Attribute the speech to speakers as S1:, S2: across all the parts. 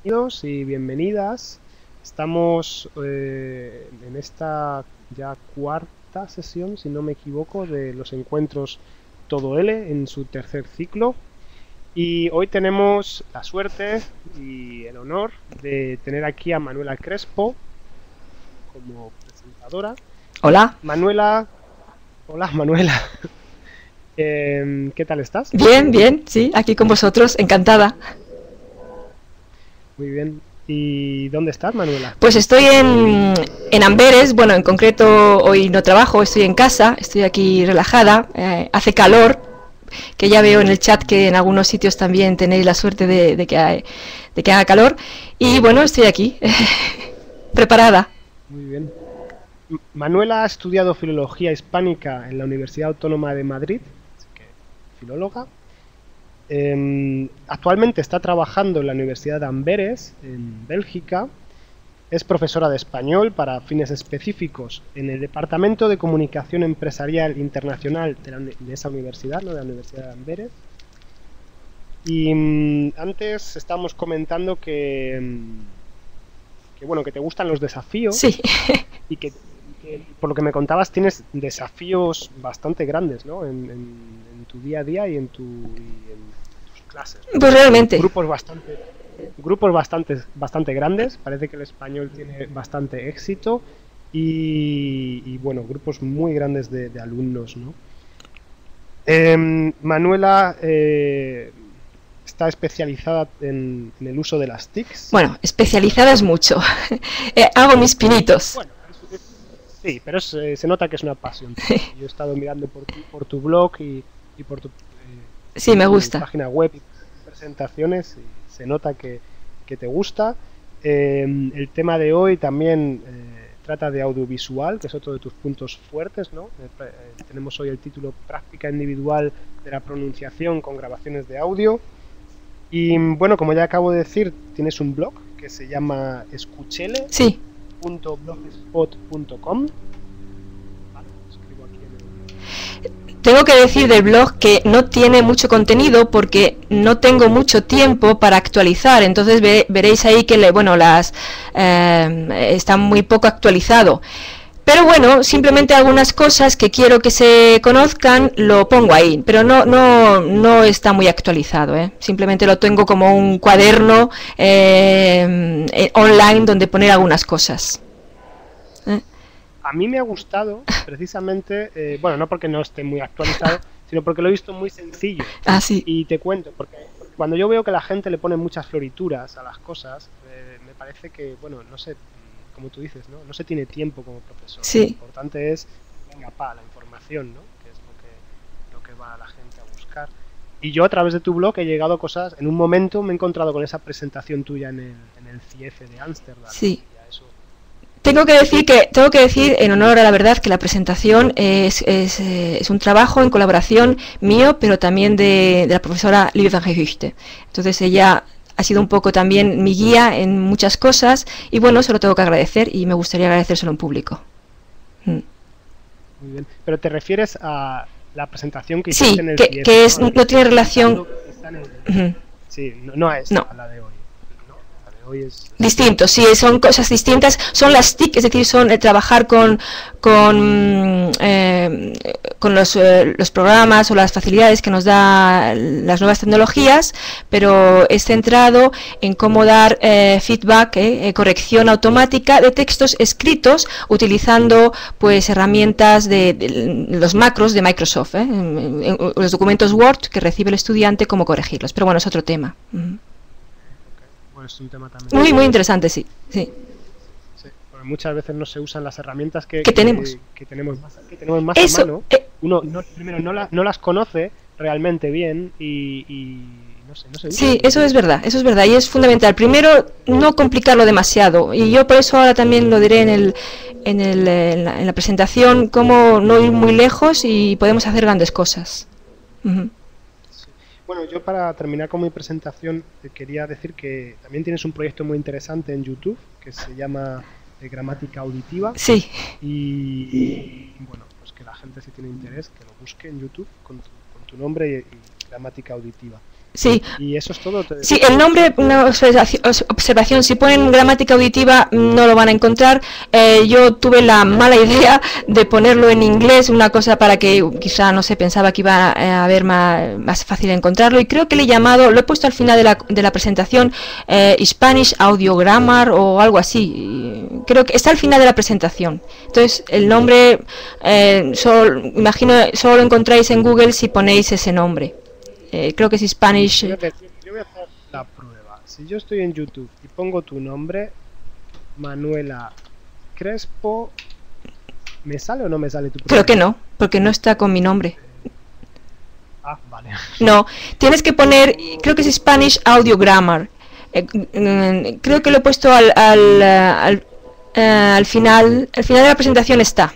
S1: Bienvenidos y bienvenidas. Estamos en esta ya cuarta sesión, si no me equivoco, de los encuentros Todo L en su tercer ciclo. Y hoy tenemos la suerte y el honor de tener aquí a Manuela Crespo como presentadora.
S2: Hola.
S1: Manuela, hola Manuela. ¿Qué tal estás?
S2: Bien, bien, sí, aquí con vosotros, encantada.
S1: Muy bien. ¿Y dónde estás, Manuela?
S2: Pues estoy en Amberes, bueno, en concreto hoy no trabajo, estoy en casa, estoy aquí relajada, hace calor, que ya veo en el chat que en algunos sitios también tenéis la suerte de que haga calor, y bueno, estoy aquí, preparada.
S1: Muy bien. Manuela ha estudiado Filología Hispánica en la Universidad Autónoma de Madrid, así que filóloga. Actualmente está trabajando en la Universidad de Amberes, en Bélgica. Es profesora de español para fines específicos en el Departamento de Comunicación Empresarial Internacional de esa universidad, ¿no? De la Universidad de Amberes. Y antes estábamos comentando que, bueno, que te gustan los desafíos.
S2: Sí.
S1: Y que por lo que me contabas tienes desafíos bastante grandes, ¿no? En tu día a día y en tus clases, ¿no?
S2: Pues realmente.
S1: Grupos bastante grandes. Parece que el español tiene bastante éxito y bueno, grupos muy grandes de alumnos, ¿no? Manuela está especializada en el uso de las TICs.
S2: Bueno, especializada es mucho. Hago mis pinitos.
S1: Bueno, sí, pero se nota que es una pasión. Yo he estado mirando por tu blog y por tu,
S2: sí, me gusta.
S1: Página web y presentaciones y se nota que te gusta. El tema de hoy también trata de audiovisual, que es otro de tus puntos fuertes, ¿no? Tenemos hoy el título Práctica individual de la pronunciación con grabaciones de audio. Y bueno, como ya acabo de decir, tienes un blog que se llama Escuchele.
S2: Sí.
S1: .blogspot.com.
S2: Tengo que decir del blog que no tiene mucho contenido porque no tengo mucho tiempo para actualizar, entonces veréis ahí que está muy poco actualizado. Pero bueno, simplemente algunas cosas que quiero que se conozcan lo pongo ahí, pero no está muy actualizado, ¿eh? Simplemente lo tengo como un cuaderno online donde poner algunas cosas.
S1: A mí me ha gustado precisamente, bueno, no porque no esté muy actualizado, sino porque lo he visto muy sencillo.
S2: Ah, sí.
S1: Y te cuento, porque cuando yo veo que la gente le pone muchas florituras a las cosas, me parece que, bueno, no sé, como tú dices, ¿no? No se tiene tiempo como profesor.
S2: Sí.
S1: Lo importante es, venga, la información, ¿no? Que es lo que va a la gente a buscar. Y yo a través de tu blog he llegado a cosas, en un momento me he encontrado con esa presentación tuya en el CIEF de Ámsterdam.
S2: Sí. Tengo que decir en honor a la verdad que la presentación es un trabajo en colaboración mío, pero también de la profesora Lieve van Gehuchte. Entonces ella ha sido un poco también mi guía en muchas cosas y bueno, se lo tengo que agradecer y me gustaría agradecérselo en público.
S1: Muy bien. Pero te refieres a la presentación que hiciste en el
S2: CIEF, que es, no tiene relación.
S1: Sí, no a esta,
S2: no.
S1: A la de hoy. Hoy es...
S2: Distinto, sí, son cosas distintas, son las TIC, es decir, son trabajar con los programas o las facilidades que nos da las nuevas tecnologías, pero es centrado en cómo dar feedback, corrección automática de textos escritos utilizando pues herramientas de los macros de Microsoft, los documentos Word que recibe el estudiante, cómo corregirlos, pero bueno, es otro tema.
S1: Es un tema también
S2: muy interesante, sí.
S1: Muchas veces no se usan las herramientas que
S2: tenemos
S1: más a mano. Uno primero no las conoce realmente bien y no se usa.
S2: Sí, eso es verdad y es fundamental. Primero, no complicarlo demasiado y yo por eso ahora también lo diré en la presentación, cómo no ir muy lejos y podemos hacer grandes cosas.
S1: Bueno, yo para terminar con mi presentación quería decir que también tienes un proyecto muy interesante en YouTube que se llama Gramática Auditiva.
S2: Sí.
S1: Y bueno, que la gente, si tiene interés, que lo busque en YouTube con tu nombre y Gramática Auditiva.
S2: Sí.
S1: Y eso es todo.
S2: Sí, el nombre, una observación, si ponen gramática auditiva no lo van a encontrar. Yo tuve la mala idea de ponerlo en inglés, una cosa para que quizá, no sé, pensaba que iba a haber más fácil encontrarlo, y creo que le he llamado, lo he puesto al final de la presentación, Spanish Audio Grammar o algo así. Creo que está al final de la presentación. Entonces, el nombre, imagino, solo lo encontráis en Google si ponéis ese nombre. Creo que es Spanish.
S1: Yo voy a hacer la prueba. Si yo estoy en YouTube y pongo tu nombre, Manuela Crespo, ¿me sale o no me sale tu prueba?
S2: Creo que no, porque no está con mi nombre.
S1: Vale.
S2: No, tienes que poner, creo que es Spanish Audio Grammar. Creo que lo he puesto al final de la presentación está.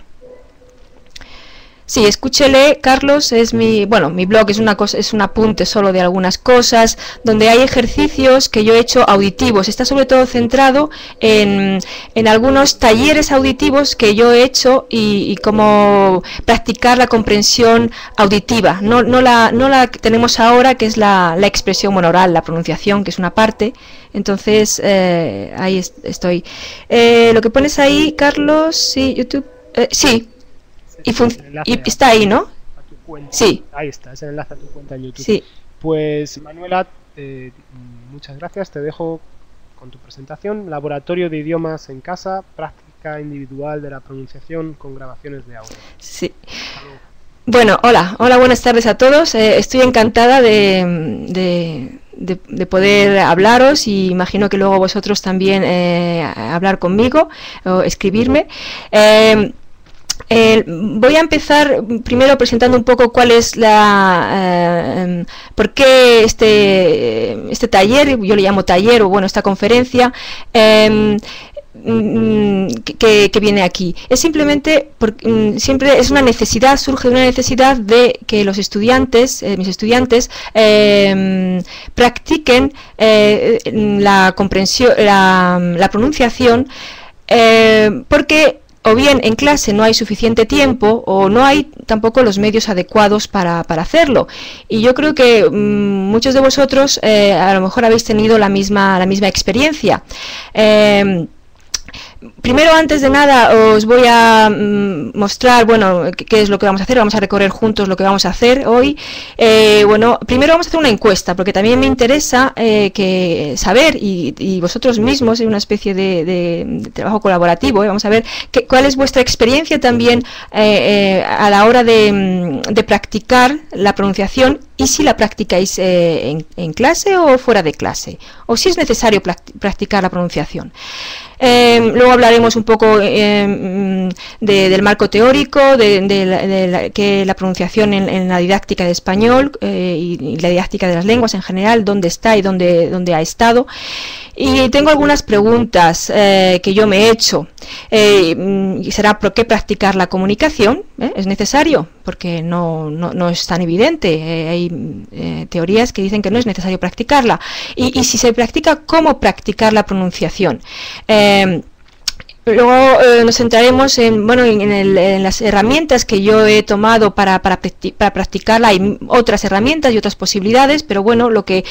S2: Sí, escúchele, Carlos, es mi blog es una cosa, es un apunte solo de algunas cosas, donde hay ejercicios que yo he hecho auditivos. Está sobre todo centrado en algunos talleres auditivos que yo he hecho y cómo practicar la comprensión auditiva. No la que tenemos ahora, que es la expresión oral, la pronunciación, que es una parte. Entonces, ahí estoy. Lo que pones ahí, Carlos, sí, YouTube, sí. Y está ahí, ¿no?
S1: A tu cuenta.
S2: Sí.
S1: Ahí está, es el enlace a tu cuenta en YouTube.
S2: Sí.
S1: Pues, Manuela, muchas gracias. Te dejo con tu presentación. Laboratorio de idiomas en casa, práctica individual de la pronunciación con grabaciones de audio.
S2: Sí. Bueno, hola, buenas tardes a todos. Estoy encantada de poder hablaros, y imagino que luego vosotros también hablar conmigo o escribirme. Voy a empezar primero presentando un poco cuál es por qué este taller, yo le llamo taller, o bueno, esta conferencia que viene aquí. Es simplemente porque siempre es una necesidad, surge de una necesidad de que los estudiantes, mis estudiantes, practiquen la comprensión, la pronunciación, porque o bien en clase no hay suficiente tiempo, o no hay tampoco los medios adecuados para hacerlo. Y yo creo que muchos de vosotros a lo mejor habéis tenido la misma experiencia. Primero, antes de nada, os voy a mostrar, bueno, qué es lo que vamos a hacer. Vamos a recorrer juntos lo que vamos a hacer hoy. Bueno, primero vamos a hacer una encuesta, porque también me interesa saber, y vosotros mismos, en una especie de trabajo colaborativo, vamos a ver cuál es vuestra experiencia también a la hora de practicar la pronunciación, y si la practicáis en clase o fuera de clase, o si es necesario practicar la pronunciación. Luego hablaremos un poco del marco teórico, que la pronunciación en la didáctica de español y la didáctica de las lenguas en general, dónde está y dónde ha estado. Y tengo algunas preguntas que yo me he hecho. Será ¿por qué practicar la comunicación? ¿Es necesario? Porque no es tan evidente. Hay teorías que dicen que no es necesario practicarla. Y si se practica, ¿cómo practicar la pronunciación? Luego nos centraremos en las herramientas que yo he tomado para practicarla. Hay otras herramientas y otras posibilidades, pero bueno, lo que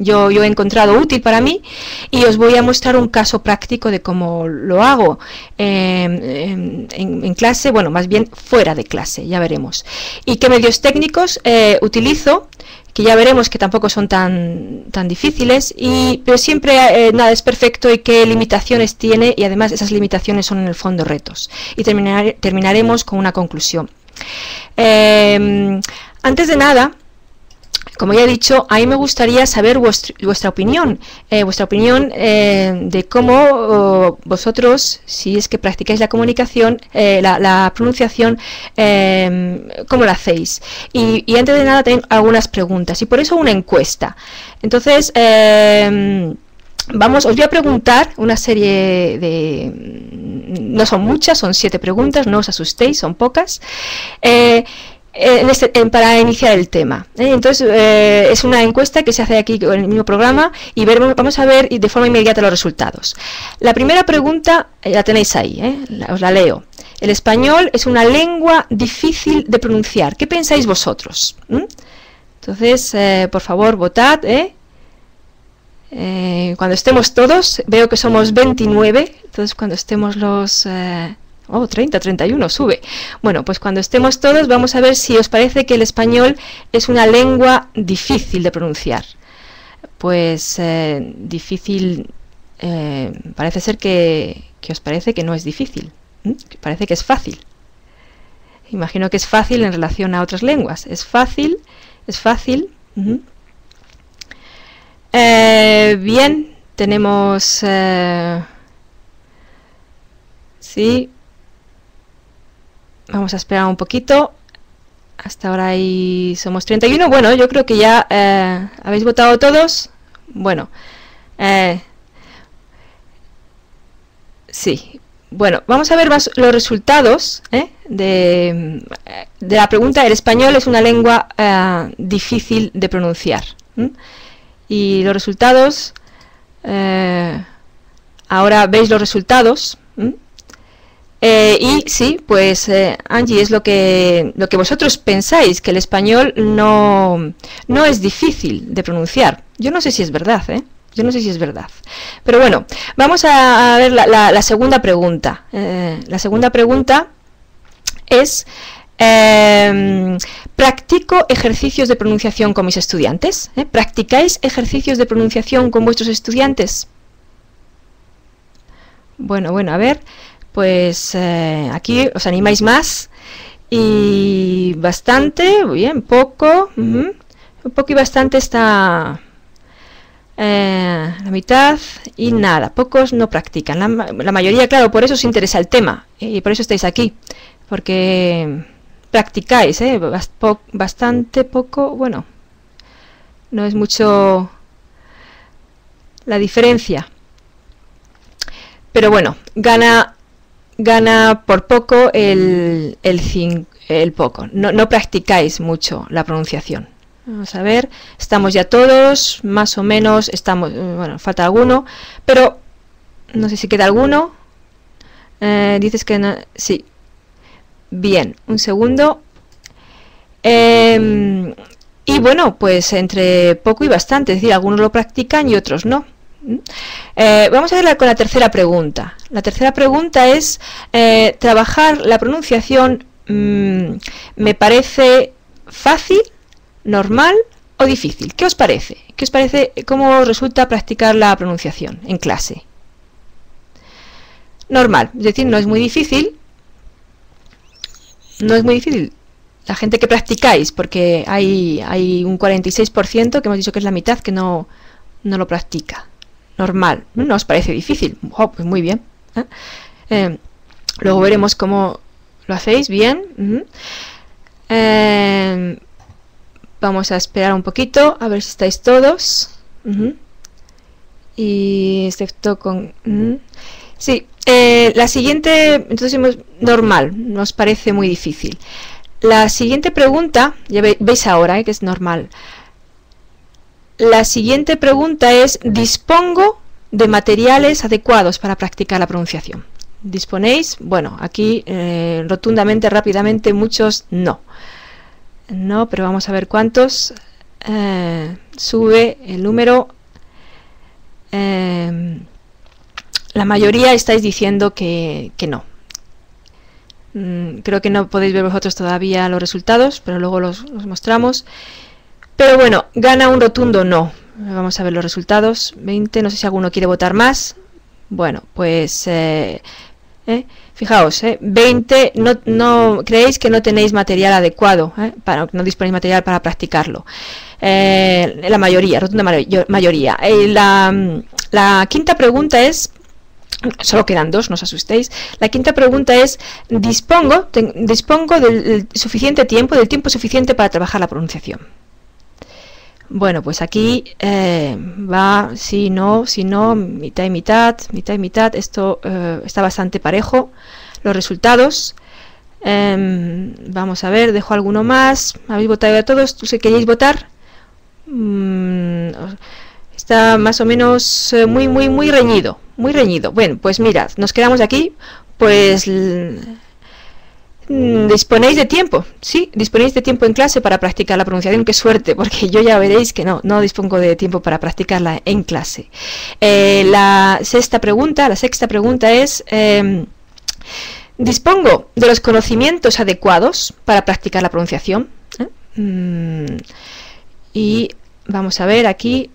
S2: yo he encontrado útil para mí, y os voy a mostrar un caso práctico de cómo lo hago en clase, bueno, más bien fuera de clase, ya veremos. Y qué medios técnicos utilizo, que ya veremos que tampoco son tan difíciles, pero siempre nada es perfecto, y qué limitaciones tiene, y además esas limitaciones son en el fondo retos. Y terminaremos con una conclusión. Antes de nada, como ya he dicho, a mí me gustaría saber vuestra opinión de cómo vosotros, si es que practicáis la comunicación, la pronunciación, cómo la hacéis. Y antes de nada tengo algunas preguntas, y por eso una encuesta. Entonces, os voy a preguntar una serie no son muchas, son 7 preguntas, no os asustéis, son pocas. Para iniciar el tema. Entonces, es una encuesta que se hace aquí en el mismo programa, y vamos a ver de forma inmediata los resultados. La primera pregunta la tenéis ahí, os la leo. El español es una lengua difícil de pronunciar. ¿Qué pensáis vosotros? Entonces, por favor, votad, cuando estemos todos, veo que somos 29, entonces cuando estemos los... 30, 31, sube. Bueno, pues cuando estemos todos vamos a ver si os parece que el español es una lengua difícil de pronunciar. Pues difícil, parece ser que os parece que no es difícil, que parece que es fácil. Imagino que es fácil en relación a otras lenguas. Es fácil, es fácil. Bien, tenemos... sí. Vamos a esperar un poquito. Hasta ahora ahí somos 31. Bueno, yo creo que ya habéis votado todos. Bueno. Sí. Bueno, vamos a ver más los resultados de la pregunta. El español es una lengua difícil de pronunciar. Y los resultados... ahora veis los resultados. Y sí, pues Angie, es lo que vosotros pensáis, que el español no es difícil de pronunciar. Yo no sé si es verdad, yo no sé si es verdad. Pero bueno, vamos a ver la segunda pregunta. La segunda pregunta es, ¿practico ejercicios de pronunciación con mis estudiantes? ¿Practicáis ejercicios de pronunciación con vuestros estudiantes? Bueno, a ver... Pues aquí os animáis más y bastante, bien, poco, un poco y bastante está la mitad y nada, pocos no practican. La mayoría, claro, por eso os interesa el tema y por eso estáis aquí, porque practicáis, bastante poco, bueno, no es mucho la diferencia, pero bueno, gana por poco el poco. No practicáis mucho la pronunciación. Vamos a ver, estamos ya todos, más o menos, estamos, bueno, falta alguno, pero no sé si queda alguno. Dices que no, sí. Bien, un segundo. Y bueno, pues entre poco y bastante, es decir, algunos lo practican y otros no. Vamos a ver con la tercera pregunta. La tercera pregunta es, trabajar la pronunciación me parece fácil, normal o difícil. ¿Qué os parece? ¿Qué os parece? ¿Cómo os resulta practicar la pronunciación en clase? Normal, es decir, no es muy difícil. No es muy difícil. La gente que practicáis, porque hay un 46% que hemos dicho que es la mitad que no lo practica. Normal, ¿no os parece difícil? Oh, pues muy bien. Luego veremos cómo lo hacéis bien. Vamos a esperar un poquito a ver si estáis todos. Y excepto con... sí, la siguiente, entonces normal, nos parece muy difícil. La siguiente pregunta, ya veis ahora que es normal. La siguiente pregunta es, ¿dispongo de materiales adecuados para practicar la pronunciación? ¿Disponéis? Bueno, aquí rotundamente, rápidamente, muchos no. No, pero vamos a ver cuántos. Sube el número. La mayoría estáis diciendo que no. Creo que no podéis ver vosotros todavía los resultados, pero luego los mostramos. Pero bueno, gana un rotundo no. Vamos a ver los resultados. 20, no sé si alguno quiere votar más. Bueno, pues fijaos, 20, no creéis que no tenéis material adecuado, no disponéis material para practicarlo. La mayoría, rotunda mayoría. La quinta pregunta es, solo quedan dos, no os asustéis. La quinta pregunta es, dispongo del suficiente tiempo, del tiempo suficiente para trabajar la pronunciación. Bueno, pues aquí va sí, no, mitad y mitad, mitad y mitad. Esto está bastante parejo. Los resultados. Vamos a ver, dejo alguno más. ¿Habéis votado a todos? ¿Tú queréis votar? Está más o menos muy reñido. Muy reñido. Bueno, pues mirad, nos quedamos aquí. Pues Disponéis de tiempo, sí, disponéis de tiempo en clase para practicar la pronunciación. Qué suerte, porque yo ya veréis que no dispongo de tiempo para practicarla en clase. La sexta pregunta es: ¿dispongo de los conocimientos adecuados para practicar la pronunciación? Y vamos a ver aquí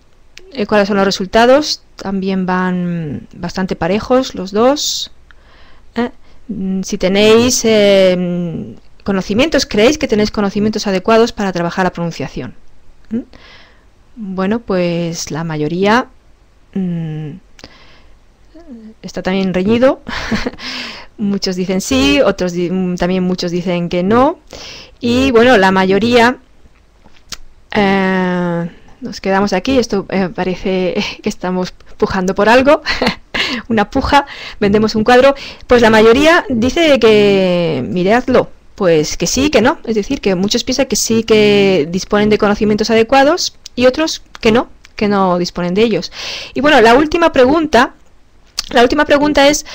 S2: cuáles son los resultados. También van bastante parejos los dos. Si tenéis conocimientos, creéis que tenéis conocimientos adecuados para trabajar la pronunciación. Bueno, pues la mayoría está también reñido. Muchos dicen sí, otros también muchos dicen que no. Y bueno, la mayoría nos quedamos aquí. Esto parece que estamos pujando por algo. Una puja, vendemos un cuadro. Pues la mayoría dice que, miradlo, pues que sí, que no. Es decir, que muchos piensan que sí, que disponen de conocimientos adecuados, y otros que no disponen de ellos. Y bueno, la última pregunta es: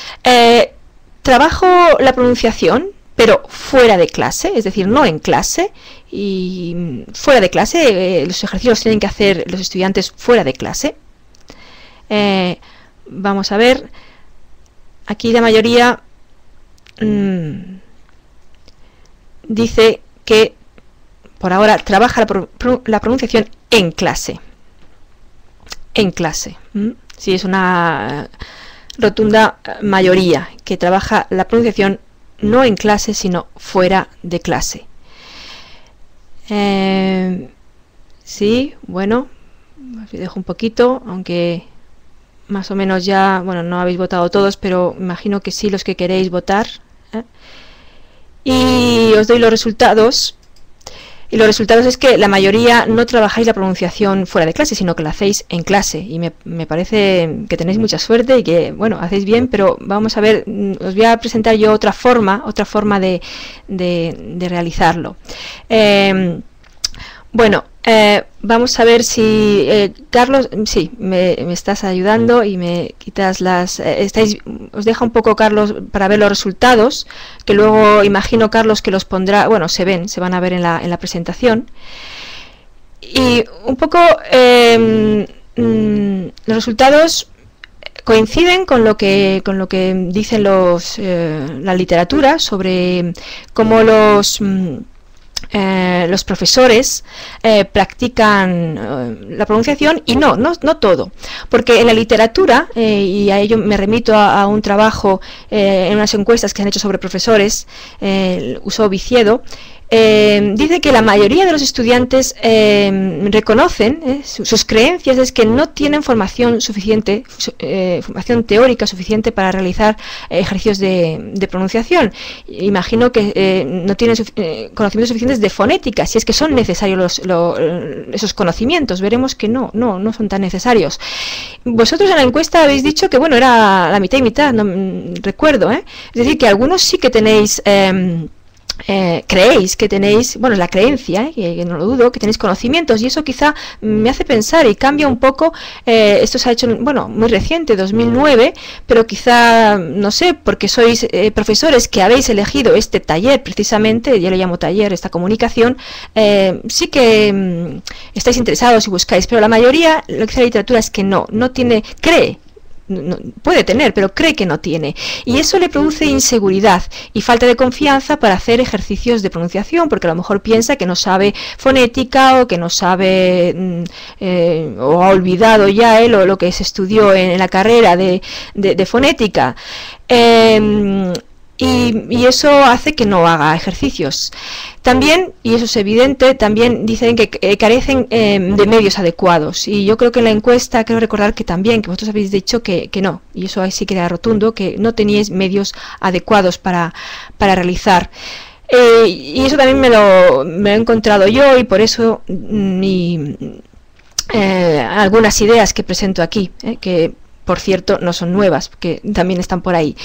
S2: ¿trabajo la pronunciación pero fuera de clase? Es decir, no en clase, y fuera de clase, los ejercicios tienen que hacer los estudiantes fuera de clase. Vamos a ver, aquí la mayoría dice que por ahora trabaja la pronunciación en clase. En clase. Sí, es una rotunda mayoría que trabaja la pronunciación no en clase, sino fuera de clase. Sí, bueno, os dejo un poquito, aunque más o menos ya, bueno, no habéis votado todos, pero imagino que sí, los que queréis votar. Y os doy los resultados. Y los resultados es que la mayoría no trabajáis la pronunciación fuera de clase, sino que la hacéis en clase. Y me parece que tenéis mucha suerte y que, bueno, hacéis bien, pero vamos a ver, os voy a presentar yo otra forma de realizarlo. Bueno, vamos a ver si Carlos, sí, me estás ayudando y me quitas las... os deja un poco, Carlos, para ver los resultados, que luego imagino, Carlos, que los pondrá, bueno, se van a ver en la presentación. Y un poco los resultados coinciden con lo que dicen la literatura sobre cómo los profesores practican la pronunciación, y no todo, porque en la literatura, y a ello me remito a un trabajo en unas encuestas que han hecho sobre profesores, usó Viciedo, dice que la mayoría de los estudiantes reconocen, sus creencias es que no tienen formación suficiente, formación teórica suficiente para realizar ejercicios de pronunciación. Imagino que no tienen conocimientos suficientes de fonética, si es que son necesarios esos conocimientos. Veremos que no son tan necesarios. Vosotros en la encuesta habéis dicho que, bueno, era la mitad y mitad, no recuerdo, es decir, que algunos sí que tenéis... creéis que tenéis, bueno, la creencia, que no lo dudo, que tenéis conocimientos, y eso quizá me hace pensar y cambia un poco. Esto se ha hecho, bueno, muy reciente, 2009, pero quizá, no sé, porque sois profesores que habéis elegido este taller precisamente, yo le llamo taller, esta comunicación, sí que estáis interesados y buscáis, pero la mayoría, lo que dice la literatura es que no tiene, cree. No, puede tener, pero cree que no tiene, y eso le produce inseguridad y falta de confianza para hacer ejercicios de pronunciación, porque a lo mejor piensa que no sabe fonética, o que no sabe o ha olvidado ya lo que se estudió en la carrera de fonética, y eso hace que no haga ejercicios. También, y eso es evidente, también dicen que carecen de medios adecuados, y yo creo que en la encuesta, creo recordar que también, que vosotros habéis dicho que no, y eso ahí sí queda rotundo, que no teníais medios adecuados para realizar. Y eso también me lo he encontrado yo, y por eso algunas ideas que presento aquí, que por cierto no son nuevas, que también están por ahí.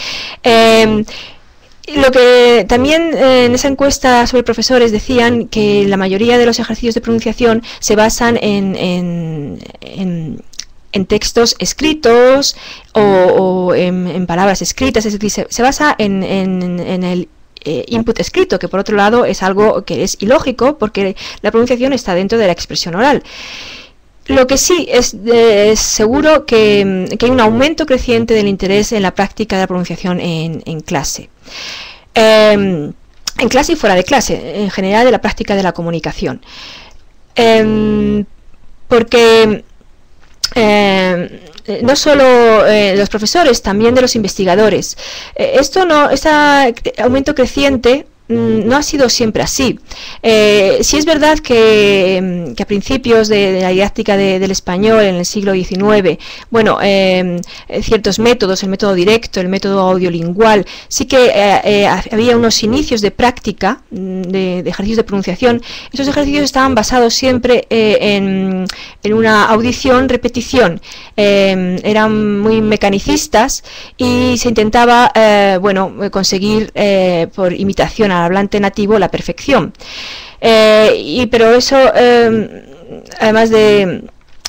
S2: Lo que también en esa encuesta sobre profesores decían que la mayoría de los ejercicios de pronunciación se basan en textos escritos o en palabras escritas, es decir, se basa en el input escrito, que por otro lado es algo que es ilógico porque la pronunciación está dentro de la expresión oral. Lo que sí es seguro que hay un aumento creciente del interés en la práctica de la pronunciación en clase. En clase y fuera de clase, en general de la práctica de la comunicación. Porque no solo los profesores, también de los investigadores. Este aumento creciente no ha sido siempre así. Sí es verdad que a principios de la didáctica del español en el siglo XIX, bueno, ciertos métodos, el método directo, el método audiolingual, sí que había unos inicios de práctica de ejercicios de pronunciación. Esos ejercicios estaban basados siempre en una audición, repetición. Eran muy mecanicistas y se intentaba bueno, conseguir por imitación al hablante nativo la perfección. Pero eso, además de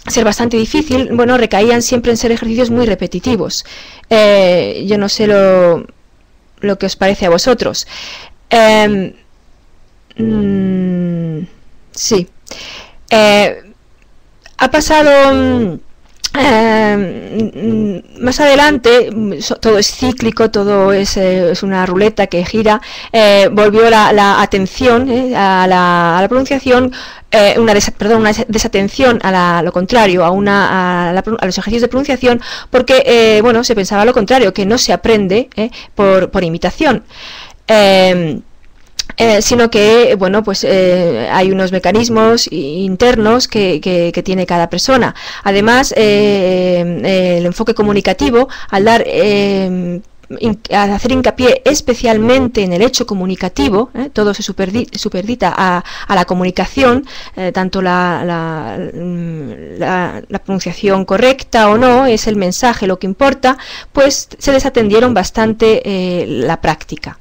S2: ser bastante difícil, bueno, recaían siempre en ser ejercicios muy repetitivos. Yo no sé lo que os parece a vosotros. Sí. Ha pasado... más adelante todo es cíclico, todo es una ruleta que gira. Volvió la atención a la pronunciación, una desatención a lo contrario, a los ejercicios de pronunciación, porque bueno, se pensaba lo contrario, que no se aprende por imitación. Sino que, bueno, pues hay unos mecanismos internos que tiene cada persona. Además, el enfoque comunicativo, al hacer hincapié especialmente en el hecho comunicativo, todo se superdita a la comunicación, tanto la pronunciación correcta o no, es el mensaje lo que importa, pues se desatendieron bastante la práctica.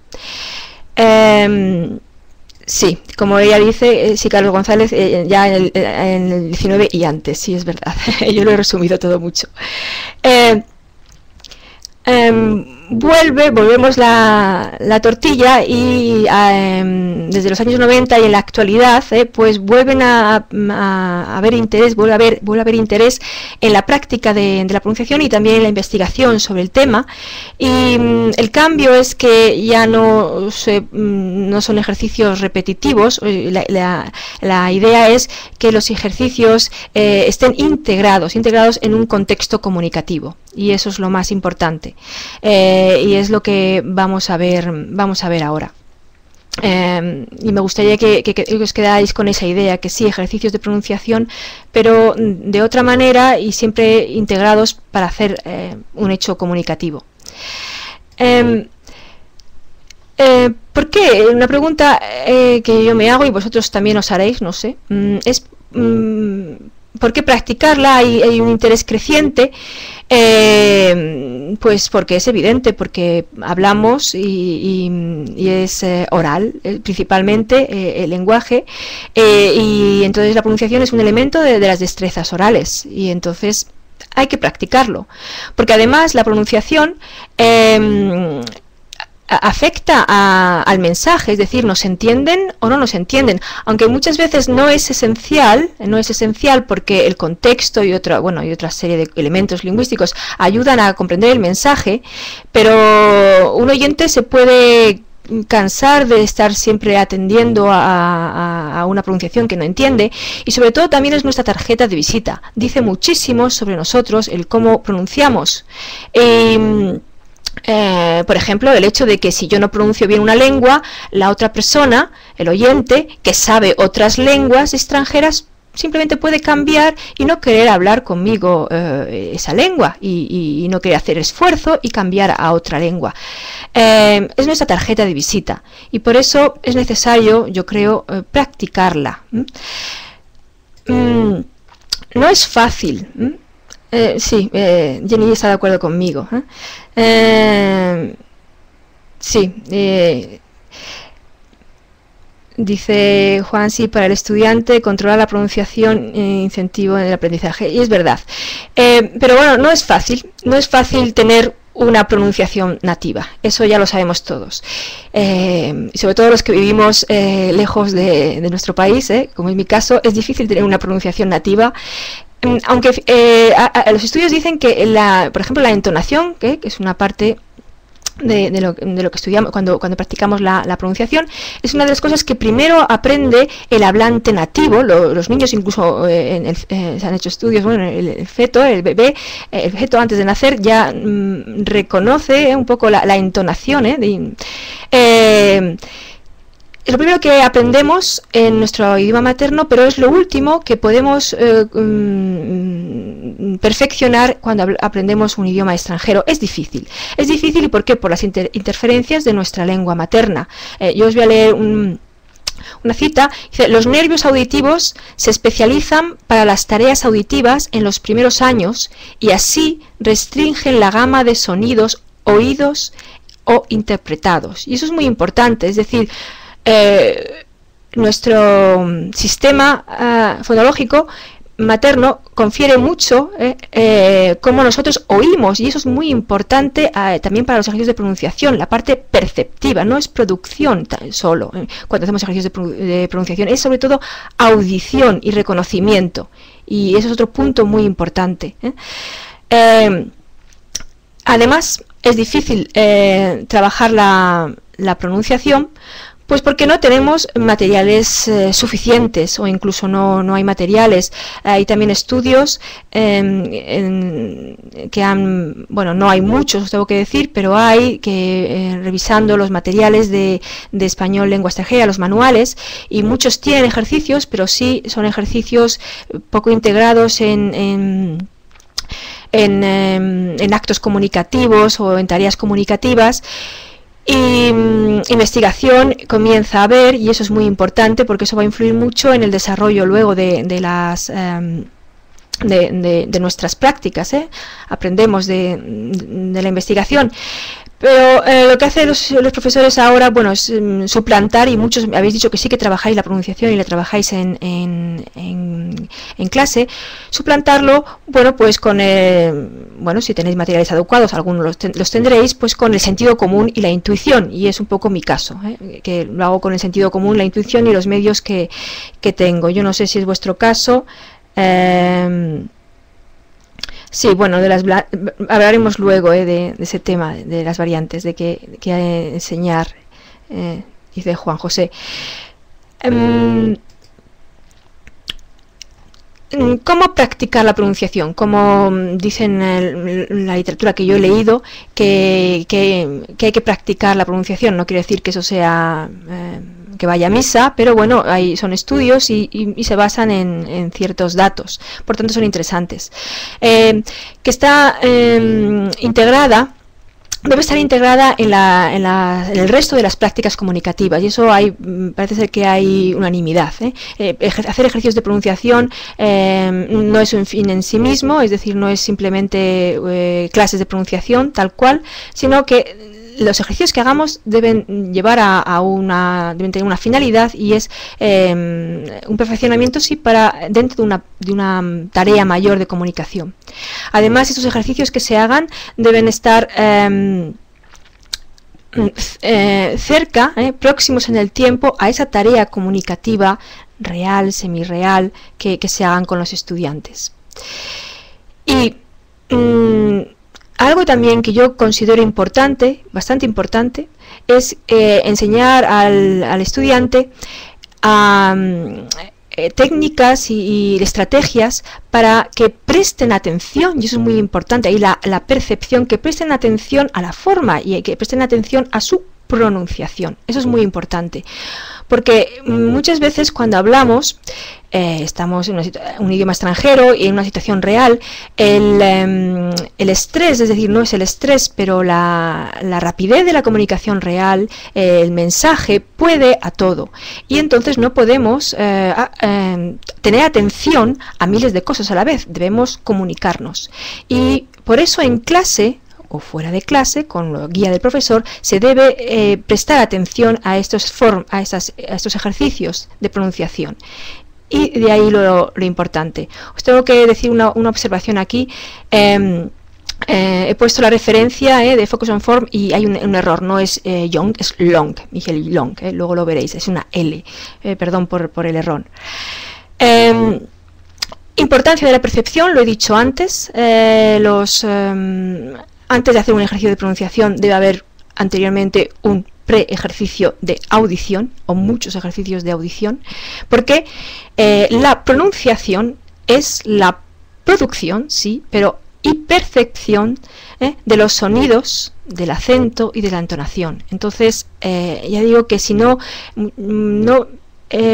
S2: Sí, como ella dice, sí, Carlos González, ya en el 19 y antes, sí, es verdad. Yo lo he resumido todo mucho. Volvemos la tortilla y desde los años 90 y en la actualidad pues vuelven a haber interés, vuelve a haber interés en la práctica de la pronunciación y también en la investigación sobre el tema, y el cambio es que ya no son ejercicios repetitivos. La idea es que los ejercicios estén integrados en un contexto comunicativo, y eso es lo más importante. Y es lo que vamos a ver ahora. Y me gustaría que os quedáis con esa idea, que sí, ejercicios de pronunciación, pero de otra manera y siempre integrados para hacer un hecho comunicativo. ¿Por qué? Una pregunta que yo me hago y vosotros también os haréis, no sé, es ¿por qué practicarla? Hay un interés creciente. Pues porque es evidente, porque hablamos y es oral, principalmente el lenguaje, y entonces la pronunciación es un elemento de las destrezas orales, y entonces hay que practicarlo, porque además la pronunciación afecta al mensaje, es decir, nos entienden o no nos entienden, aunque muchas veces no es esencial porque el contexto y otra serie de elementos lingüísticos ayudan a comprender el mensaje, pero un oyente se puede cansar de estar siempre atendiendo a una pronunciación que no entiende, y sobre todo también es nuestra tarjeta de visita, dice muchísimo sobre nosotros el cómo pronunciamos. Por ejemplo, el hecho de que si yo no pronuncio bien una lengua, la otra persona, el oyente, que sabe otras lenguas extranjeras, simplemente puede cambiar y no querer hablar conmigo esa lengua, y no querer hacer esfuerzo y cambiar a otra lengua. Es nuestra tarjeta de visita, y por eso es necesario, yo creo, practicarla. No es fácil. Sí, Jenny está de acuerdo conmigo. Sí, dice Juan, sí, para el estudiante controlar la pronunciación incentivo en el aprendizaje, y es verdad. Pero bueno, no es fácil tener una pronunciación nativa, eso ya lo sabemos todos, sobre todo los que vivimos lejos de nuestro país, como es mi caso, es difícil tener una pronunciación nativa, aunque los estudios dicen que, por ejemplo, la entonación, que es una parte de lo que estudiamos cuando practicamos la pronunciación, es una de las cosas que primero aprende el hablante nativo. Los niños incluso se han hecho estudios, bueno, el feto, el bebé, el feto antes de nacer ya reconoce un poco la entonación, es lo primero que aprendemos en nuestro idioma materno, pero es lo último que podemos perfeccionar cuando aprendemos un idioma extranjero. Es difícil. Es difícil, ¿y por qué? Por las interferencias de nuestra lengua materna. Yo os voy a leer una cita. Dice: los nervios auditivos se especializan para las tareas auditivas en los primeros años y así restringen la gama de sonidos oídos o interpretados. Y eso es muy importante, es decir, nuestro sistema fonológico materno confiere mucho cómo nosotros oímos, y eso es muy importante también para los ejercicios de pronunciación. La parte perceptiva no es producción solo cuando hacemos ejercicios de pronunciación, es sobre todo audición y reconocimiento, y eso es otro punto muy importante. Además, es difícil trabajar la pronunciación, pues porque no tenemos materiales suficientes, o incluso no hay materiales. Hay también estudios que han, bueno, no hay muchos, os tengo que decir, pero hay que, revisando los materiales de español lengua extranjera, los manuales, y muchos tienen ejercicios, pero sí son ejercicios poco integrados en actos comunicativos o en tareas comunicativas. Y investigación comienza a haber, y eso es muy importante porque eso va a influir mucho en el desarrollo luego de nuestras prácticas. Aprendemos de la investigación. Pero lo que hacen los profesores ahora, bueno, es suplantar, y muchos habéis dicho que sí que trabajáis la pronunciación y la trabajáis en clase, suplantarlo, bueno, pues con, bueno, si tenéis materiales adecuados, algunos los tendréis, pues con el sentido común y la intuición, y es un poco mi caso, que lo hago con el sentido común, la intuición y los medios que tengo. Yo no sé si es vuestro caso. Sí, bueno, hablaremos luego de ese tema, de las variantes, de qué enseñar, dice Juan José. ¿Cómo practicar la pronunciación? Como dicen en la literatura que yo he leído, que hay que practicar la pronunciación. No quiere decir que eso sea que vaya a misa, pero bueno, son estudios y se basan en ciertos datos, por tanto son interesantes. Que está integrada, debe estar integrada en el resto de las prácticas comunicativas, y eso parece ser que hay unanimidad. Hacer ejercicios de pronunciación no es un fin en sí mismo, es decir, no es simplemente clases de pronunciación tal cual, sino que los ejercicios que hagamos deben llevar deben tener una finalidad, y es un perfeccionamiento, sí, dentro de una tarea mayor de comunicación. Además, estos ejercicios que se hagan deben estar cerca, próximos en el tiempo a esa tarea comunicativa real, semirreal, que se hagan con los estudiantes. Y algo también que yo considero importante, bastante importante, es enseñar al estudiante técnicas y estrategias para que presten atención, y eso es muy importante, ahí la percepción, que presten atención a la forma y que presten atención a su pronunciación. Eso es muy importante, porque muchas veces cuando hablamos, estamos en un idioma extranjero y en una situación real, el estrés, es decir, no es el estrés, pero la rapidez de la comunicación real, el mensaje puede a todo, y entonces no podemos tener atención a miles de cosas a la vez, debemos comunicarnos, y por eso en clase o fuera de clase, con la guía del profesor, se debe prestar atención a estos ejercicios de pronunciación. Y de ahí lo importante. Os tengo que decir una observación aquí. he puesto la referencia de Focus on Form y hay un error, no es Young, es Long, Michael Long, luego lo veréis, es una L, perdón por el error. Importancia de la percepción, lo he dicho antes, antes de hacer un ejercicio de pronunciación debe haber anteriormente un pre-ejercicio de audición o muchos ejercicios de audición, porque la pronunciación es la producción, sí, pero y percepción de los sonidos, del acento y de la entonación. Entonces, ya digo que si no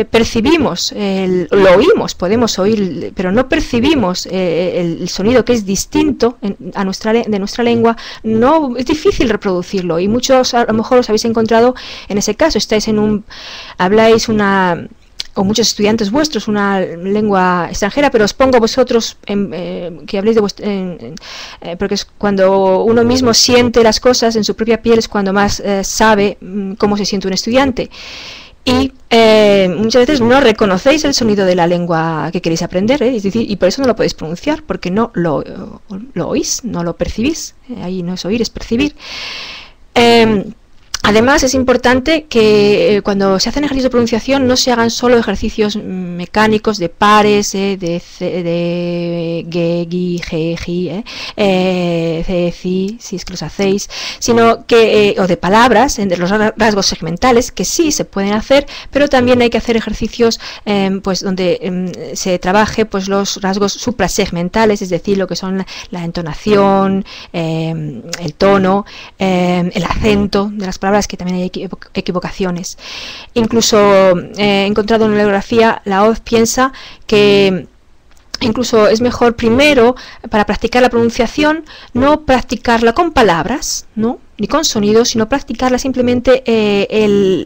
S2: percibimos, lo oímos, podemos oír, pero no percibimos el sonido que es distinto de nuestra lengua, no es difícil reproducirlo, y muchos a lo mejor os habéis encontrado en ese caso, habláis o muchos estudiantes vuestros una lengua extranjera, pero os pongo vosotros que habléis de porque es cuando uno mismo siente las cosas en su propia piel, es cuando más sabe cómo se siente un estudiante. Y muchas veces no reconocéis el sonido de la lengua que queréis aprender, es decir, y por eso no lo podéis pronunciar, porque no lo oís, no lo percibís. Ahí no es oír, es percibir. Además, es importante que cuando se hacen ejercicios de pronunciación no se hagan solo ejercicios mecánicos de pares, de ge, gi, ge, gi, ce, ci, si es que los hacéis, sino que, o de palabras, de los rasgos segmentales, que sí se pueden hacer, pero también hay que hacer ejercicios pues donde se trabaje pues los rasgos suprasegmentales, es decir, lo que son la entonación, el tono, el acento de las palabras, que también hay equivocaciones. Incluso he encontrado en la bibliografía, la OZ piensa que incluso es mejor primero, para practicar la pronunciación, no practicarla con palabras, ¿no?, ni con sonidos, sino practicarla simplemente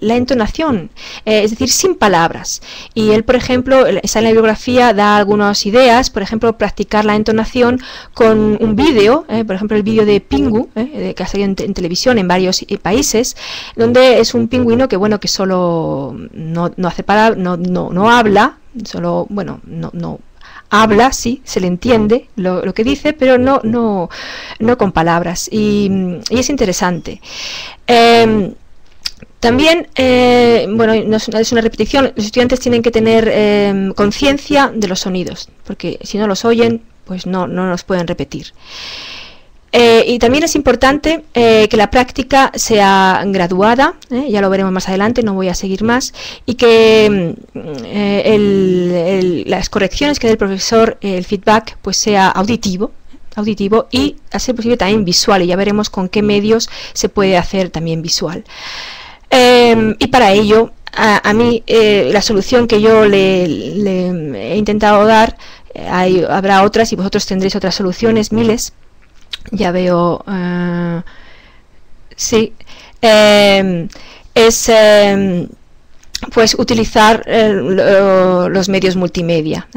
S2: la entonación, es decir, sin palabras. Y él, por ejemplo, está en la bibliografía, da algunas ideas, por ejemplo, practicar la entonación con un vídeo, por ejemplo, el vídeo de Pingu, que ha salido en televisión en varios países, donde es un pingüino que, bueno, que solo no hace palabras, no habla, solo, bueno, no habla, sí, se le entiende lo que dice, pero no con palabras, y es interesante. También, bueno, no es una repetición, los estudiantes tienen que tener conciencia de los sonidos, porque si no los oyen, pues no los pueden repetir. Y también es importante que la práctica sea graduada, ya lo veremos más adelante, no voy a seguir más, y que las correcciones que dé el profesor, el feedback, pues sea auditivo y, a ser posible, también visual, y ya veremos con qué medios se puede hacer también visual. Y para ello, a mí, la solución que yo le he intentado dar, habrá otras y vosotros tendréis otras soluciones, miles. Ya veo, sí, es pues utilizar los medios multimedia,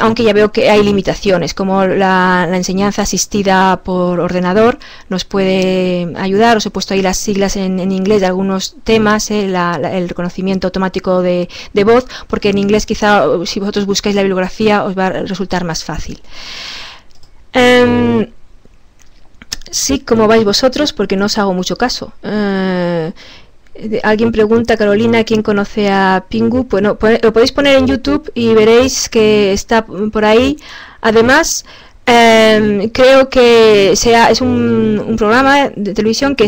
S2: aunque ya veo que hay limitaciones, como la enseñanza asistida por ordenador nos puede ayudar. Os he puesto ahí las siglas en inglés de algunos temas, el reconocimiento automático de voz, porque en inglés quizá, si vosotros buscáis la bibliografía, os va a resultar más fácil. Sí, ¿cómo vais vosotros? Porque no os hago mucho caso. Alguien pregunta, Carolina, ¿quién conoce a Pingu? Bueno, lo podéis poner en YouTube y veréis que está por ahí. Además, creo que es un programa de televisión que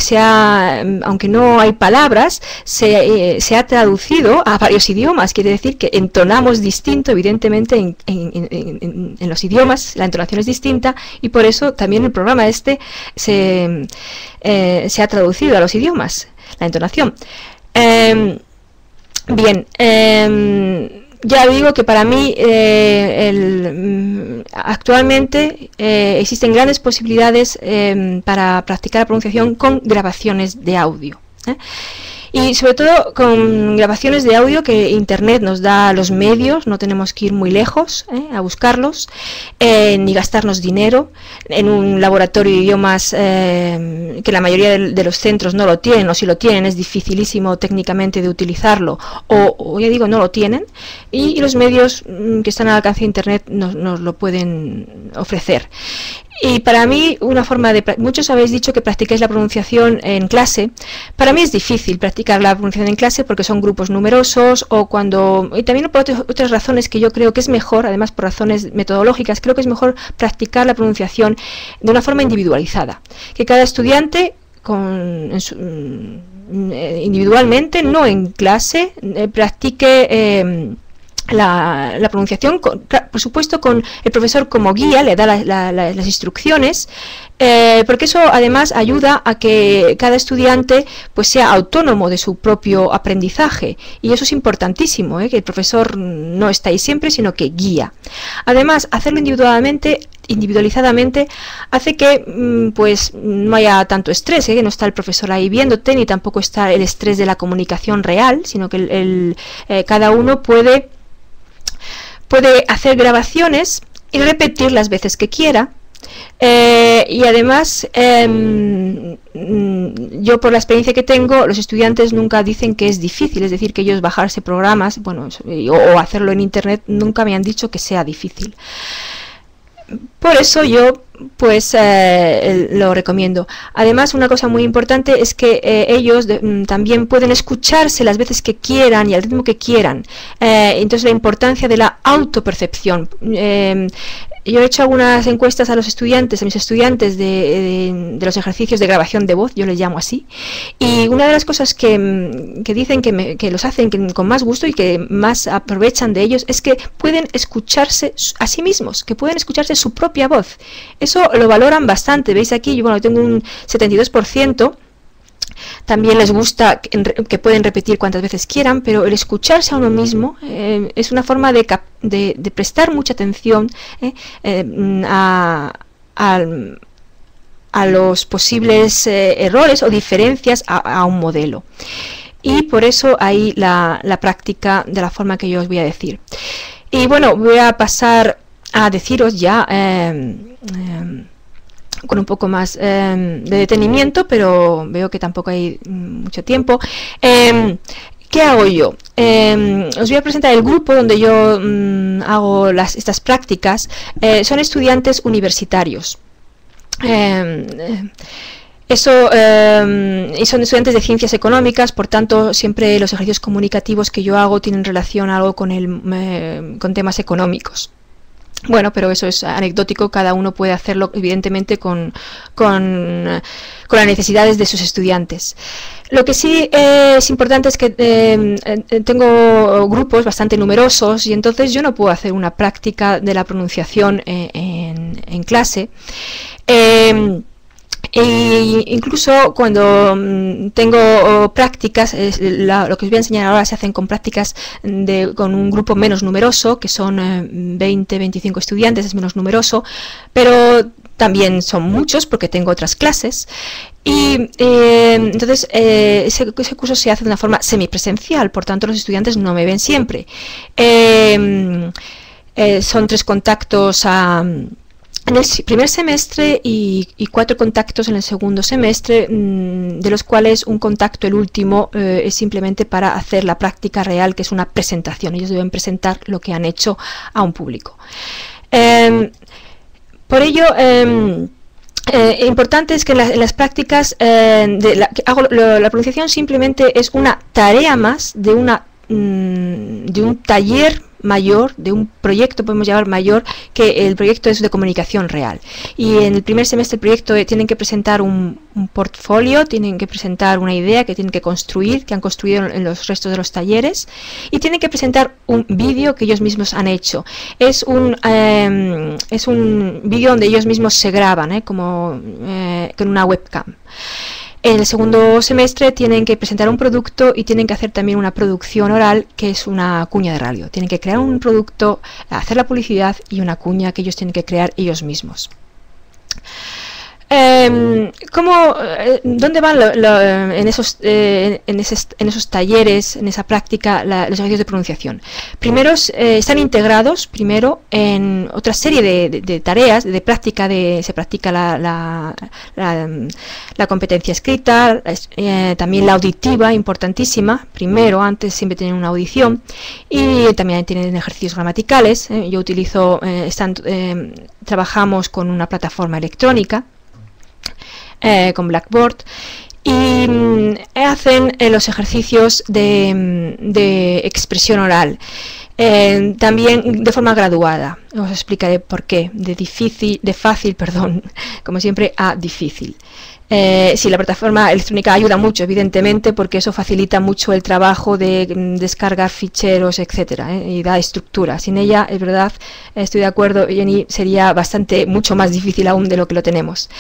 S2: aunque no hay palabras, se ha traducido a varios idiomas. Quiere decir que entonamos distinto, evidentemente en los idiomas la entonación es distinta, y por eso también el programa se ha traducido a los idiomas, la entonación. Bien, ya digo que para mí actualmente existen grandes posibilidades para practicar la pronunciación con grabaciones de audio. Y sobre todo con grabaciones de audio que Internet nos da los medios, no tenemos que ir muy lejos a buscarlos, ni gastarnos dinero en un laboratorio de idiomas que la mayoría de los centros no lo tienen, o si lo tienen es dificilísimo técnicamente de utilizarlo, o ya digo, no lo tienen, y los medios que están al alcance de Internet nos lo pueden ofrecer. Y para mí, una forma de... Muchos habéis dicho que practicáis la pronunciación en clase. Para mí es difícil practicar la pronunciación en clase porque son grupos numerosos o cuando... Y también por otras razones que yo creo que es mejor, además por razones metodológicas, creo que es mejor practicar la pronunciación de una forma individualizada. Que cada estudiante individualmente, no en clase, practique... La pronunciación, por supuesto con el profesor como guía, le da las instrucciones, porque eso además ayuda a que cada estudiante pues sea autónomo de su propio aprendizaje, y eso es importantísimo, que el profesor no está ahí siempre, sino que guía. Además, hacerlo individualizadamente hace que pues no haya tanto estrés, que no está el profesor ahí viéndote, ni tampoco está el estrés de la comunicación real, sino que cada uno puede hacer grabaciones y repetir las veces que quiera, y además yo, por la experiencia que tengo, los estudiantes nunca dicen que es difícil, es decir, que ellos bajarse programas, bueno, o hacerlo en internet, nunca me han dicho que sea difícil. Por eso yo pues lo recomiendo. Además, una cosa muy importante es que ellos también pueden escucharse las veces que quieran y al ritmo que quieran. Entonces, la importancia de la autopercepción. Yo he hecho algunas encuestas a mis estudiantes de los ejercicios de grabación de voz, yo les llamo así, y una de las cosas que dicen que los hacen con más gusto y que más aprovechan de ellos es que pueden escucharse a sí mismos, que pueden escucharse su propia voz. Eso lo valoran bastante. Veis aquí, yo tengo un 72%. También les gusta que pueden repetir cuantas veces quieran, pero el escucharse a uno mismo es una forma de prestar mucha atención a los posibles errores o diferencias a un modelo. Y por eso ahí la práctica de la forma que yo os voy a decir. Y bueno, voy a pasar a deciros ya con un poco más de detenimiento, pero veo que tampoco hay mucho tiempo. ¿Qué hago yo? Os voy a presentar el grupo donde yo hago estas prácticas. Son estudiantes universitarios. Y son estudiantes de ciencias económicas, por tanto siempre los ejercicios comunicativos que yo hago tienen relación algo con temas económicos. Bueno, pero eso es anecdótico, cada uno puede hacerlo evidentemente con las necesidades de sus estudiantes. Lo que sí es importante es que tengo grupos bastante numerosos y entonces yo no puedo hacer una práctica de la pronunciación en clase. E incluso cuando tengo prácticas, lo que os voy a enseñar ahora se hacen con prácticas con un grupo menos numeroso, que son 20-25 estudiantes, es menos numeroso, pero también son muchos porque tengo otras clases. Y entonces ese curso se hace de una forma semipresencial, por tanto los estudiantes no me ven siempre. Son 3 contactos en el primer semestre y 4 contactos en el segundo semestre, de los cuales un contacto, el último, es simplemente para hacer la práctica real, que es una presentación. Ellos deben presentar lo que han hecho a un público. Por ello, importante es que en las prácticas la pronunciación simplemente es una tarea más de un taller mayor, de un proyecto, podemos llamar mayor, que el proyecto es de comunicación real. Y en el primer semestre del proyecto tienen que presentar un portfolio, tienen que presentar una idea que tienen que construir, que han construido en los restos de los talleres, y tienen que presentar un vídeo que ellos mismos han hecho. Es un vídeo donde ellos mismos se graban, con una webcam. En el segundo semestre tienen que presentar un producto y tienen que hacer también una producción oral, que es una cuña de radio. Tienen que crear un producto, hacer la publicidad y una cuña que ellos tienen que crear ellos mismos. ¿Dónde van en esos talleres, en esa práctica, los ejercicios de pronunciación? Primero, están integrados en otra serie de tareas, de práctica, se practica la competencia escrita, también la auditiva, importantísima. Primero, antes siempre tienen una audición, y también tienen ejercicios gramaticales. Yo utilizo, trabajamos con una plataforma electrónica, con Blackboard, y hacen los ejercicios de expresión oral, también de forma graduada. Os explicaré por qué, de fácil, como siempre, a difícil. Sí, la plataforma electrónica ayuda mucho, evidentemente, porque eso facilita mucho el trabajo de descargar ficheros, etcétera, y da estructura. Sin ella, es verdad, estoy de acuerdo, Jenny, sería mucho más difícil aún de lo que lo tenemos.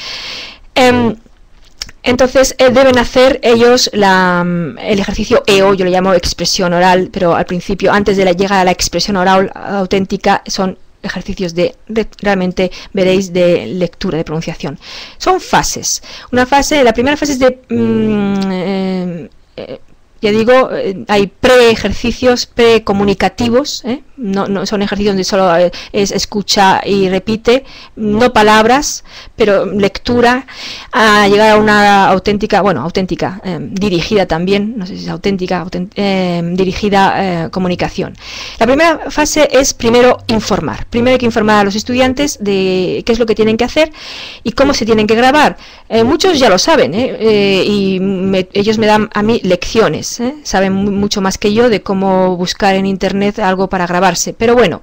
S2: Entonces deben hacer ellos el ejercicio EO, yo le llamo expresión oral, pero al principio, antes de llegar a la expresión oral auténtica, son ejercicios realmente veréis, de lectura, de pronunciación. Son fases. La primera fase es ya digo, hay pre-ejercicios pre-comunicativos, no son ejercicios donde solo es escucha y repite, no palabras, pero lectura, a llegar a una auténtica, dirigida también, no sé si es auténtica, dirigida comunicación. La primera fase es primero informar. Primero hay que informar a los estudiantes de qué es lo que tienen que hacer y cómo se tienen que grabar. Muchos ya lo saben, y ellos me dan a mí lecciones. Saben mucho más que yo de cómo buscar en internet algo para grabarse, pero bueno,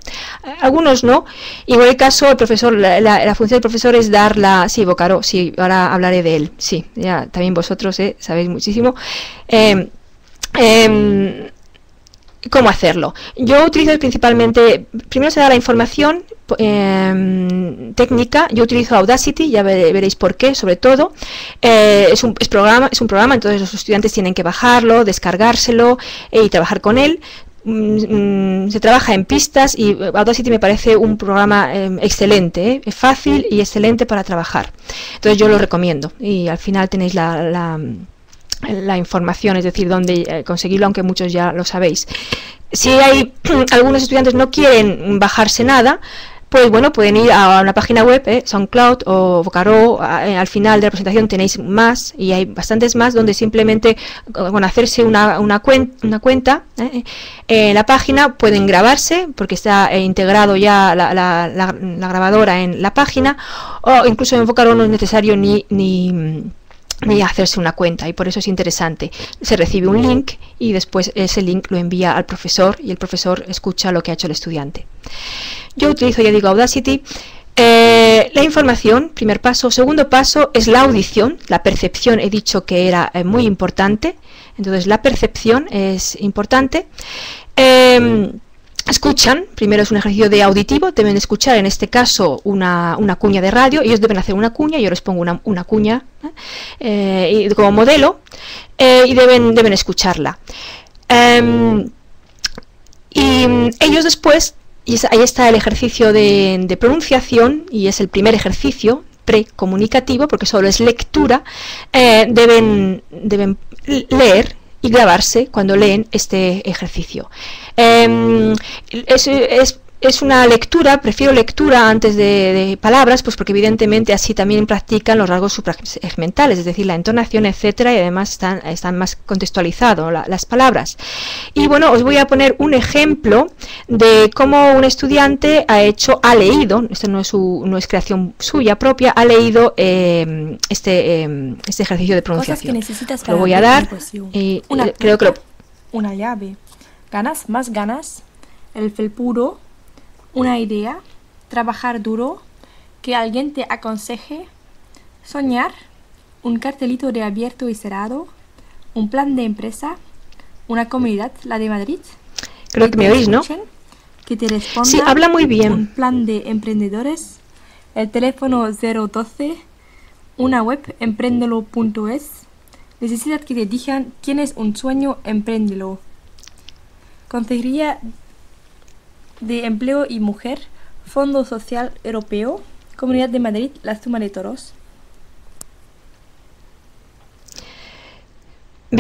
S2: algunos no. Y en cualquier caso, el profesor, la función del profesor es darla, sí, Bocaró, sí, ahora hablaré de él, sí, ya también vosotros sabéis muchísimo cómo hacerlo. Yo utilizo principalmente, primero se da la información técnica. Yo utilizo Audacity, ya veréis por qué, sobre todo. Es un programa, entonces los estudiantes tienen que bajarlo, descargárselo y trabajar con él. Se trabaja en pistas y Audacity me parece un programa excelente, es fácil y excelente para trabajar. Entonces yo lo recomiendo, y al final tenéis la información, es decir, dónde conseguirlo, aunque muchos ya lo sabéis. Si hay algunos estudiantes no quieren bajarse nada, pues bueno, pueden ir a una página web, SoundCloud o Vocaró. Al final de la presentación tenéis más, y hay bastantes más, donde simplemente con hacerse una cuenta en la página pueden grabarse, porque está integrado ya la grabadora en la página, o incluso en Vocaró no es necesario ni hacerse una cuenta, y por eso es interesante. Se recibe un link y después ese link lo envía al profesor, y el profesor escucha lo que ha hecho el estudiante. Yo utilizo, ya digo, Audacity. La información, primer paso. Segundo paso es la audición. La percepción, he dicho que era muy importante, entonces la percepción es importante. Escuchan, primero es un ejercicio de auditivo, deben escuchar en este caso una cuña de radio. Ellos deben hacer una cuña, yo les pongo una cuña como modelo, y deben escucharla. Y ellos después, y ahí está el ejercicio de pronunciación, y es el primer ejercicio precomunicativo, porque solo es lectura. Deben leer y grabarse cuando leen este ejercicio. Es una lectura, prefiero lectura antes de palabras, pues porque evidentemente así también practican los rasgos suprasegmentales, es decir, la entonación, etcétera, y además están más contextualizados las palabras. Y bueno, os voy a poner un ejemplo de cómo un estudiante ha leído, esto no es creación suya propia, ha leído este ejercicio de pronunciación.
S3: Cosas que necesitas
S2: lo voy a dar, y creo que
S3: una llave, ganas, más ganas, el felpuro, una idea, trabajar duro, que alguien te aconseje, soñar, un cartelito de abierto y cerrado, un plan de empresa, una comunidad, la de Madrid.
S2: Creo que me oís, ¿no?
S3: Que te responda.
S2: Sí, habla muy bien.
S3: Un plan de emprendedores, el teléfono 012, una web, emprendelo.es. Necesitas que te digan: tienes un sueño, empréndelo. Consejería de Empleo y Mujer, Fondo Social Europeo, Comunidad de Madrid, La Suma de Toros.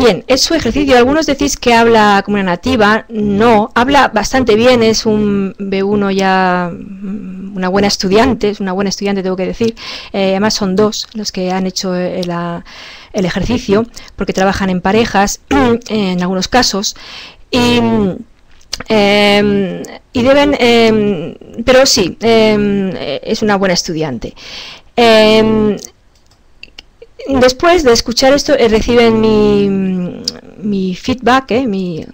S2: Bien, es su ejercicio. Algunos decís que habla como una nativa. No, habla bastante bien, es un B1 ya, una buena estudiante, es una buena estudiante, tengo que decir. Además son dos los que han hecho el ejercicio, porque trabajan en parejas, en algunos casos. Y deben, pero sí, es una buena estudiante. Después de escuchar esto, reciben mi feedback, mi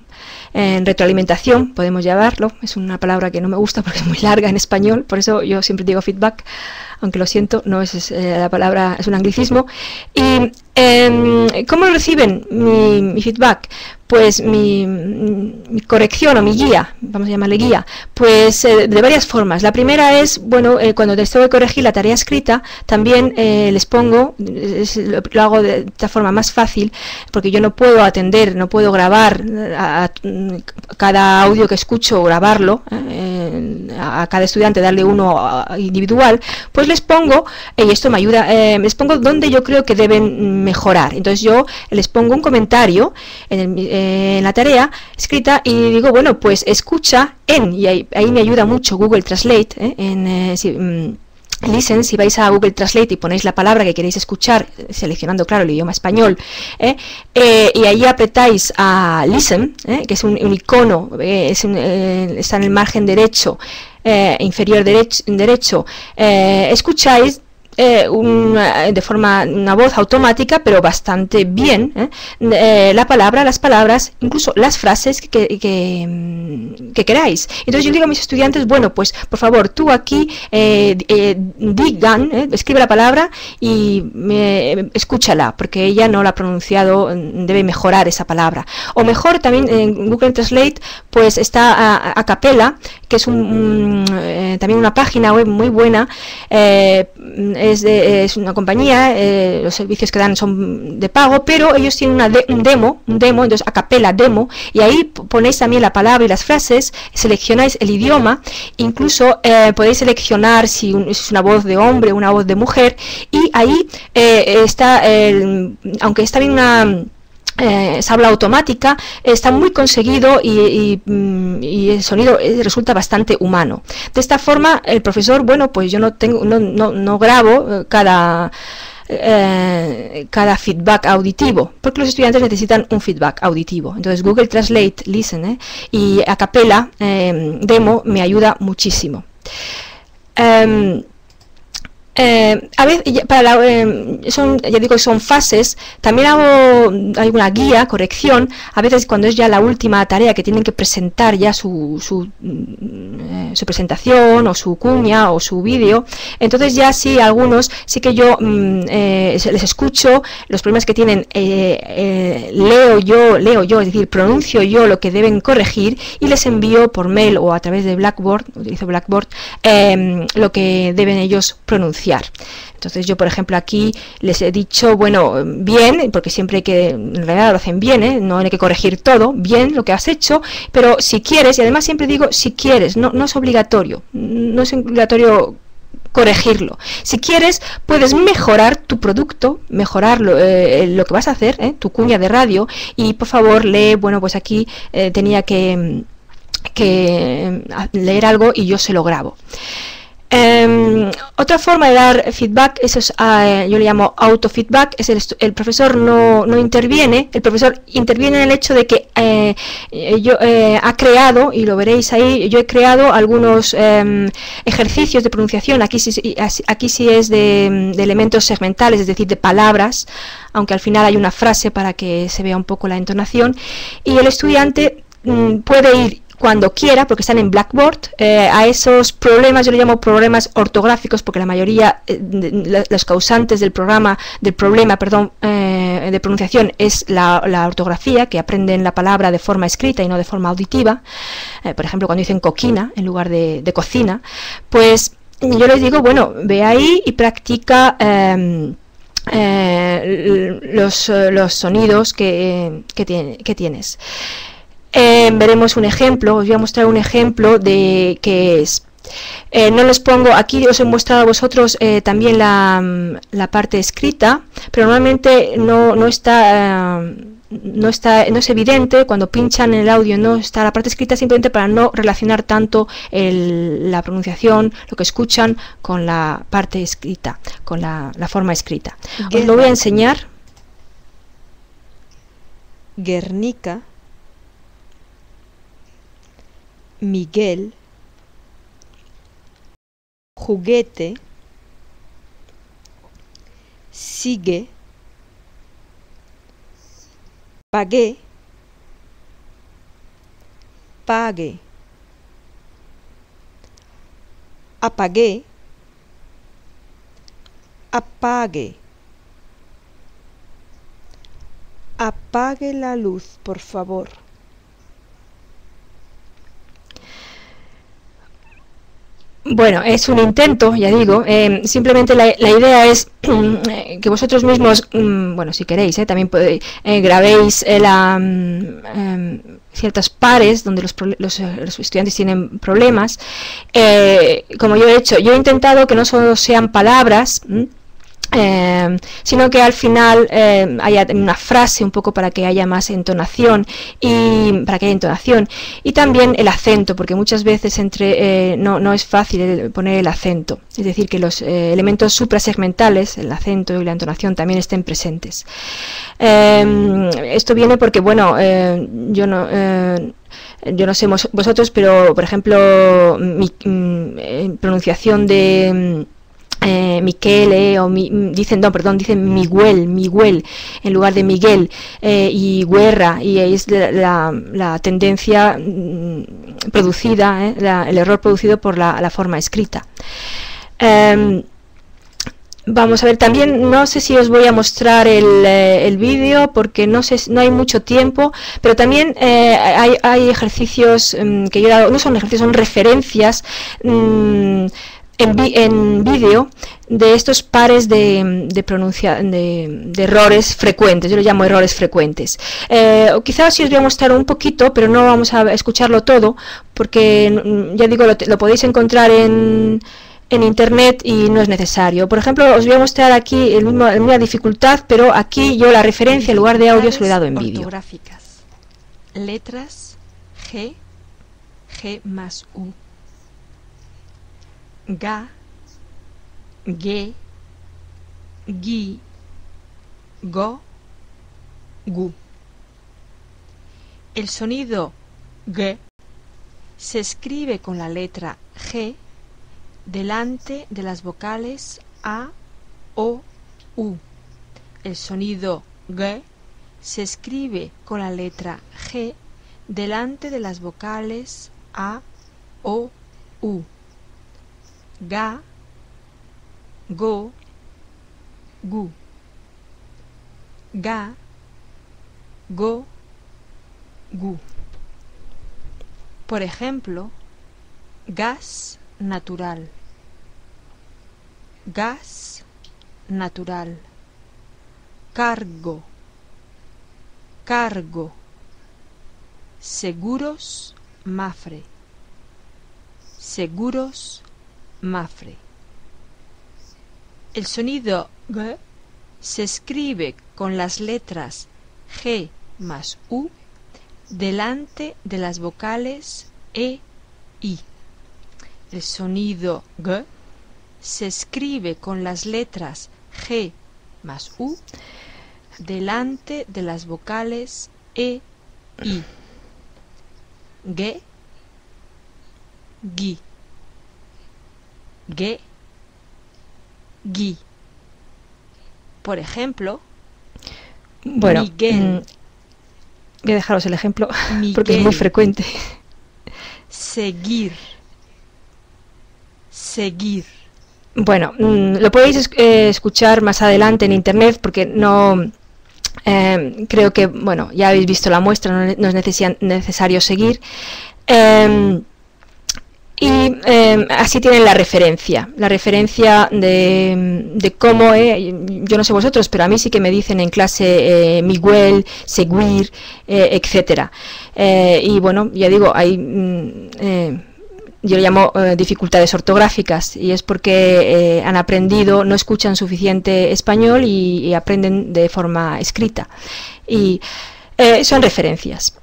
S2: retroalimentación, podemos llamarlo. Es una palabra que no me gusta porque es muy larga en español, por eso yo siempre digo feedback, aunque lo siento, no es la palabra, es un anglicismo. Y ¿cómo reciben mi feedback? Pues mi corrección o mi guía, vamos a llamarle guía, pues de varias formas. La primera es, bueno, cuando les tengo que corregir la tarea escrita, también les pongo, lo hago de esta forma más fácil, porque yo no puedo atender, no puedo grabar a cada audio que escucho, grabarlo, a cada estudiante, darle uno individual, pues les pongo, y esto me ayuda, les pongo donde yo creo que deben mejorar. Entonces yo les pongo un comentario en la tarea escrita y digo, bueno, pues escucha y ahí me ayuda mucho Google Translate, Listen, si vais a Google Translate y ponéis la palabra que queréis escuchar, seleccionando, claro, el idioma español, y ahí apretáis a Listen, que es un icono, está en el margen derecho, inferior derecho, escucháis de forma, una voz automática, pero bastante bien, las palabras, incluso las frases que queráis. Entonces yo digo a mis estudiantes, bueno, pues por favor, tú aquí digan, escribe la palabra y escúchala, porque ella no la ha pronunciado, debe mejorar esa palabra. O mejor, también en Google Translate, pues está a Capella, que es también una página web muy buena, es una compañía, los servicios que dan son de pago, pero ellos tienen un demo, entonces a Capella demo, y ahí ponéis también la palabra y las frases, seleccionáis el idioma, incluso podéis seleccionar si es una voz de hombre o una voz de mujer, y ahí está, aunque está bien es habla automática, está muy conseguido y el sonido resulta bastante humano. De esta forma, el profesor, bueno, pues yo no grabo cada feedback auditivo, porque los estudiantes necesitan un feedback auditivo. Entonces Google Translate, Listen, y a Capella demo me ayuda muchísimo. A veces, ya digo que son fases, también hago alguna guía, corrección, a veces cuando es ya la última tarea que tienen que presentar ya su presentación o su cuña o su vídeo, entonces ya sí, algunos sí que yo les escucho, los problemas que tienen, leo yo, es decir, pronuncio yo lo que deben corregir y les envío por mail o a través de Blackboard, utilizo Blackboard, lo que deben ellos pronunciar. Entonces yo, por ejemplo, aquí les he dicho, bueno, bien, porque siempre hay que, en realidad lo hacen bien, no hay que corregir todo, bien lo que has hecho, pero si quieres, y además siempre digo si quieres, no es obligatorio, corregirlo. Si quieres, puedes mejorar tu producto, mejorar lo que vas a hacer, tu cuña de radio, y por favor lee, bueno, pues aquí tenía que leer algo y yo se lo grabo. Otra forma de dar feedback, eso es, yo le llamo autofeedback, es el profesor no interviene, el profesor interviene en el hecho de que ha creado, y lo veréis ahí, yo he creado algunos ejercicios de pronunciación, aquí sí es de elementos segmentales, es decir, de palabras, aunque al final hay una frase para que se vea un poco la entonación, y el estudiante puede ir cuando quiera, porque están en Blackboard, a esos problemas, yo le llamo problemas ortográficos, porque la mayoría de los causantes del problema de pronunciación es la ortografía, que aprenden la palabra de forma escrita y no de forma auditiva. Por ejemplo, cuando dicen coquina en lugar de cocina, pues yo les digo, bueno, ve ahí y practica los sonidos que tienes. Veremos un ejemplo, os voy a mostrar un ejemplo de qué es. No les pongo, aquí os he mostrado a vosotros también la parte escrita, pero normalmente no está no es evidente, cuando pinchan en el audio no está la parte escrita, simplemente para no relacionar tanto la pronunciación, lo que escuchan, con la parte escrita, con la forma escrita. Os lo voy a enseñar.
S4: Guernica, Miguel, juguete, sigue, pagué, pague, apagué, apague, apague la luz, por favor.
S2: Bueno, es un intento, ya digo, simplemente la idea es que vosotros mismos, bueno, si queréis, también podéis, grabéis ciertos pares donde los estudiantes tienen problemas, como yo he hecho. Yo he intentado que no solo sean palabras, sino que al final haya una frase un poco para que haya más entonación y también el acento, porque muchas veces no es fácil poner el acento, es decir, que los elementos suprasegmentales, el acento y la entonación, también estén presentes. Esto viene porque, bueno, yo no sé vosotros, pero por ejemplo mi pronunciación de Michele, dicen Miguel en lugar de Miguel, y Guerra, y ahí es la tendencia producida, el error producido por la forma escrita. Vamos a ver, también no sé si os voy a mostrar el vídeo porque no hay mucho tiempo, pero también hay ejercicios que yo he dado, no son ejercicios, son referencias en vídeo de estos pares de errores frecuentes. Yo lo llamo errores frecuentes. Quizás sí os voy a mostrar un poquito, pero no vamos a escucharlo todo, porque ya digo, lo podéis encontrar en internet y no es necesario. Por ejemplo, os voy a mostrar aquí la misma dificultad, pero aquí yo la referencia en lugar de audio se lo he dado en vídeo.
S4: Ortográficas. Letras G, G más U. Ga, ge, gi, go, gu. El sonido G se escribe con la letra G delante de las vocales A, O, U. El sonido G se escribe con la letra G delante de las vocales A, O, U. Ga, go, gu. Ga, go, gu. Por ejemplo, gas natural. Gas natural. Cargo, cargo. Seguros Mafre. Seguros Mafre. El sonido G se escribe con las letras G más U delante de las vocales E, I. El sonido G se escribe con las letras G más U delante de las vocales E, I. Ge, gi. Ge, gi. Por ejemplo,
S2: bueno,
S4: Miguel.
S2: Voy a dejaros el ejemplo
S4: Miguel.
S2: Porque es muy frecuente.
S4: Seguir, seguir.
S2: Bueno, lo podéis escuchar más adelante en internet porque no creo que, bueno, ya habéis visto la muestra, no es necesario seguir. Y así tienen la referencia de cómo, yo no sé vosotros, pero a mí sí que me dicen en clase Miguel, seguir, etcétera. Y bueno, ya digo, hay, yo lo llamo dificultades ortográficas, y es porque han aprendido, no escuchan suficiente español y aprenden de forma escrita. Y son referencias.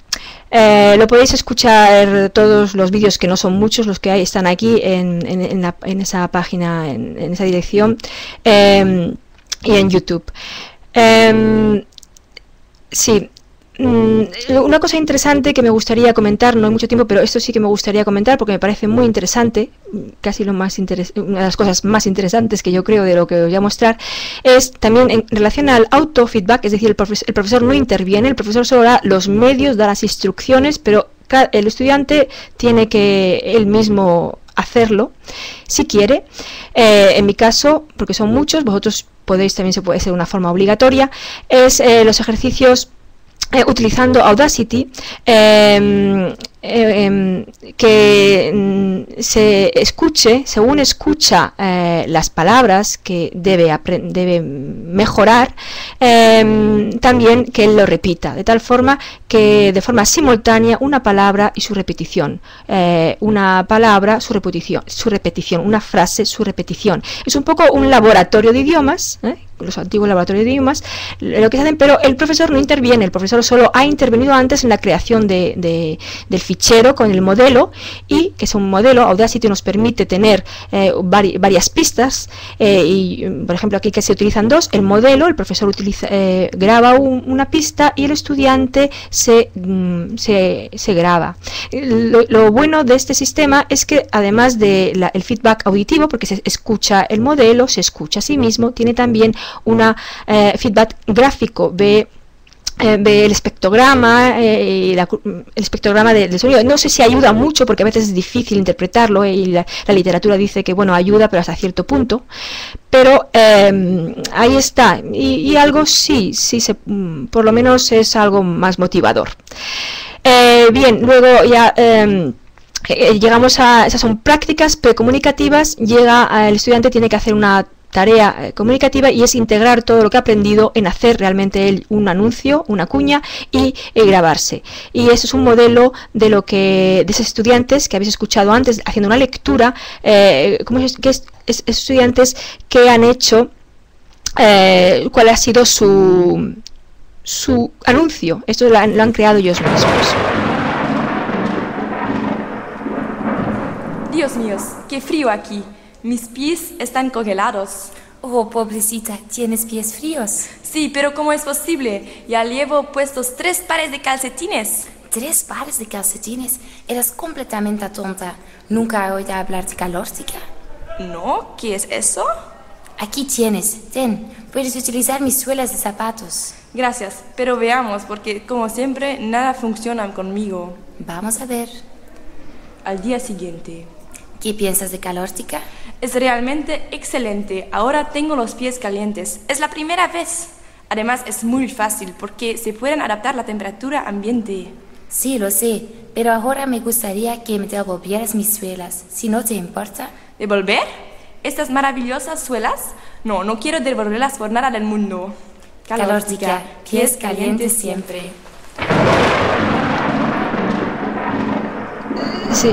S2: Lo podéis escuchar todos los vídeos, que no son muchos los que hay, están aquí en esa página, en esa dirección, y en YouTube. Sí. Una cosa interesante que me gustaría comentar, no hay mucho tiempo, pero esto sí que me gustaría comentar porque me parece muy interesante, casi una de las cosas más interesantes que yo creo de lo que os voy a mostrar, es también en relación al autofeedback, es decir, el profesor no interviene, el profesor solo da los medios, da las instrucciones, pero el estudiante tiene que él mismo hacerlo, si quiere. En mi caso, porque son muchos, vosotros podéis, también se puede ser una forma obligatoria, es los ejercicios utilizando Audacity, que se escuche, según escucha las palabras que debe mejorar, también que él lo repita, de tal forma que de forma simultánea una palabra y su repetición, una palabra, su repetición, una frase, su repetición. Es un poco un laboratorio de idiomas, los antiguos laboratorios de idiomas, lo que se hacen, pero el profesor no interviene, el profesor solo ha intervenido antes en la creación del fichero con el modelo, y que es un modelo. Audacity nos permite tener varias pistas, y por ejemplo aquí que se utilizan dos, el modelo, el profesor graba una pista y el estudiante se graba. Lo bueno de este sistema es que además del feedback auditivo, porque se escucha el modelo, se escucha a sí mismo, tiene también una feedback gráfico, ve el espectrograma, el espectrograma del sonido. No sé si ayuda mucho porque a veces es difícil interpretarlo, y la literatura dice que bueno, ayuda pero hasta cierto punto, pero ahí está, y algo sí por lo menos es algo más motivador. Bien, luego ya llegamos a, esas son prácticas precomunicativas. El estudiante tiene que hacer una tarea comunicativa, y es integrar todo lo que ha aprendido en hacer realmente él un anuncio, una cuña, y grabarse. Y eso es un modelo de esos estudiantes que habéis escuchado antes haciendo una lectura, estudiantes que han hecho cuál ha sido su anuncio. Esto lo han creado ellos mismos.
S3: Dios mío, qué frío aquí. Mis pies están congelados.
S5: Oh, pobrecita, ¿tienes pies fríos?
S3: Sí, pero ¿cómo es posible? Ya llevo puestos 3 pares de calcetines.
S5: 3 pares de calcetines. Eres completamente tonta. ¿Nunca he oído hablar de calóstica?
S3: No, ¿qué es eso?
S5: Aquí tienes. Ten, puedes utilizar mis suelas de zapatos.
S3: Gracias, pero veamos, porque como siempre, nada funciona conmigo.
S5: Vamos a ver.
S3: Al día siguiente.
S5: ¿Qué piensas de calóstica?
S3: Es realmente excelente. Ahora tengo los pies calientes. Es la primera vez. Además es muy fácil porque se pueden adaptar a la temperatura ambiente.
S5: Sí, lo sé, pero ahora me gustaría que me devolvieras mis suelas, si no te importa.
S3: ¿Devolver? ¿Estas maravillosas suelas? No quiero devolverlas por nada del mundo.
S5: Calóstica, pies calientes siempre.
S2: Sí.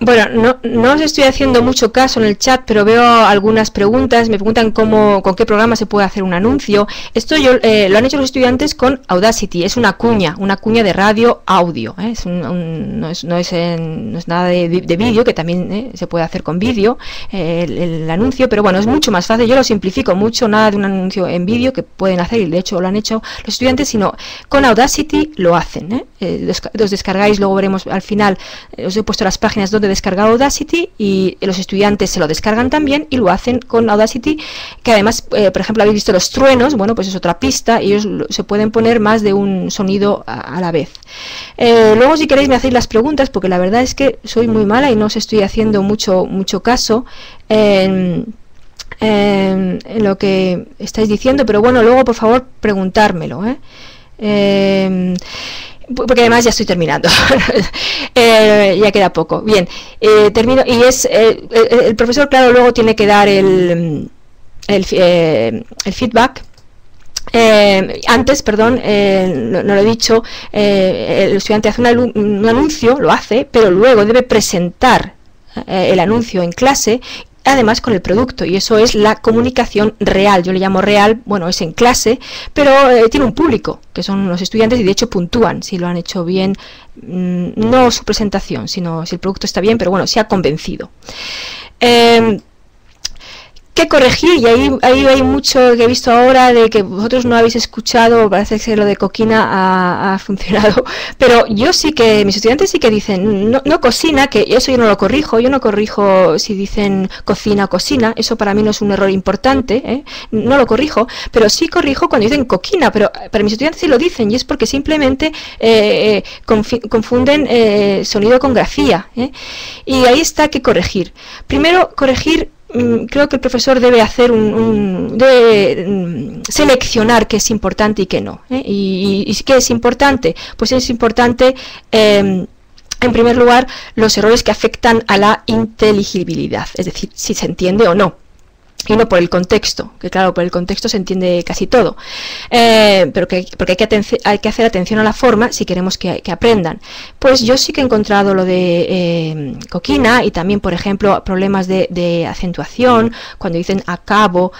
S2: Bueno, no os estoy haciendo mucho caso en el chat, pero veo algunas preguntas. Me preguntan con qué programa se puede hacer un anuncio. Esto lo han hecho los estudiantes con Audacity. Es una cuña de radio audio. No es nada de vídeo, que también se puede hacer con vídeo el anuncio, pero bueno, es mucho más fácil. Yo lo simplifico mucho, nada de un anuncio en vídeo que pueden hacer, y de hecho lo han hecho los estudiantes, sino con Audacity lo hacen. Los descargáis, luego veremos al final, os he puesto las páginas donde descargar Audacity, y los estudiantes se lo descargan también y lo hacen con Audacity, que además, por ejemplo, habéis visto los truenos. Bueno, pues es otra pista, y ellos se pueden poner más de un sonido a la vez. Luego, si queréis, me hacéis las preguntas, porque la verdad es que soy muy mala y no os estoy haciendo mucho caso en lo que estáis diciendo, pero bueno, luego por favor preguntármelo, porque además ya estoy terminando. Ya queda poco. Bien, termino, y es el profesor, claro, luego tiene que dar el feedback. Antes, perdón, no lo he dicho, el estudiante hace un anuncio, lo hace, pero luego debe presentar el anuncio en clase además con el producto, y eso es la comunicación real. Yo le llamo real, bueno, es en clase, pero tiene un público, que son los estudiantes, y de hecho puntúan si lo han hecho bien, no su presentación, sino si el producto está bien, pero bueno, se ha convencido. ¿Qué corregir? Y ahí hay mucho que he visto ahora de que vosotros no habéis escuchado, parece que lo de coquina ha funcionado, pero yo sí que, mis estudiantes sí que dicen, no cocina, que eso yo no lo corrijo, yo no corrijo si dicen cocina o cocina, eso para mí no es un error importante, no lo corrijo, pero sí corrijo cuando dicen coquina, pero para mis estudiantes sí lo dicen, y es porque simplemente confunden sonido con grafía, y ahí está que corregir. Primero, corregir. Creo que el profesor debe hacer debe seleccionar qué es importante y qué no. ¿Y qué es importante? Pues es importante, en primer lugar, los errores que afectan a la inteligibilidad, es decir, si se entiende o no. Y no por el contexto, que claro, por el contexto se entiende casi todo, pero porque hay que hacer atención a la forma si queremos que aprendan. Pues yo sí que he encontrado lo de coquina, y también, por ejemplo, problemas de acentuación, cuando dicen acabo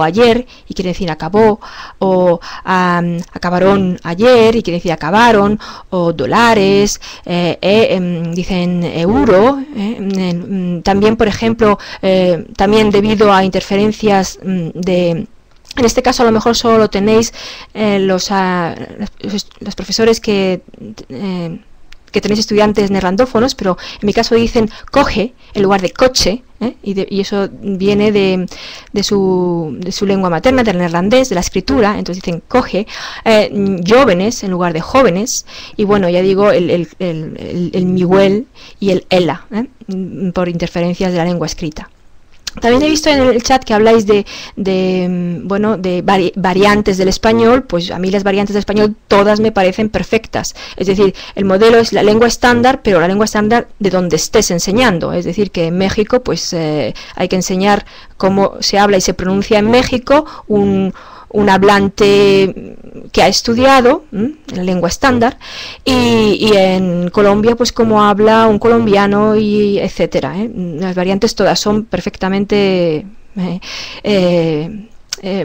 S2: ayer, y quieren decir acabó, o acabaron ayer, y quieren decir acabaron, o dólares, dicen euro, también, por ejemplo, también debido a interferencias en este caso a lo mejor solo lo tenéis los profesores que tenéis estudiantes neerlandófonos, pero en mi caso dicen coge en lugar de coche, y eso viene de su lengua materna, del neerlandés, de la escritura. Entonces dicen coge, jóvenes en lugar de jóvenes, y bueno, ya digo, el Miguel y el ela, por interferencias de la lengua escrita. También he visto en el chat que habláis de variantes del español. Pues a mí las variantes del español todas me parecen perfectas. Es decir, el modelo es la lengua estándar, pero la lengua estándar de donde estés enseñando. Es decir, que en México pues hay que enseñar cómo se habla y se pronuncia en México un hablante que ha estudiado la lengua estándar, y en Colombia pues como habla un colombiano, y etcétera. Las variantes todas son perfectamente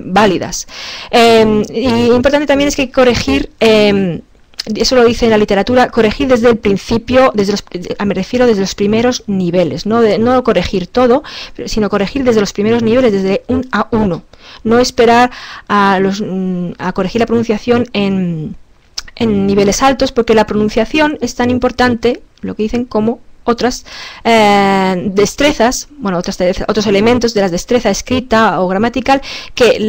S2: válidas. Y importante también es que corregir, eso lo dice en la literatura, corregir desde el principio, me refiero desde los primeros niveles, no corregir todo, sino corregir desde los primeros niveles, desde un A1. No esperar a corregir la pronunciación en niveles altos, porque la pronunciación es tan importante, lo que dicen, como otras destrezas, bueno, otros elementos de la destreza escrita o gramatical, que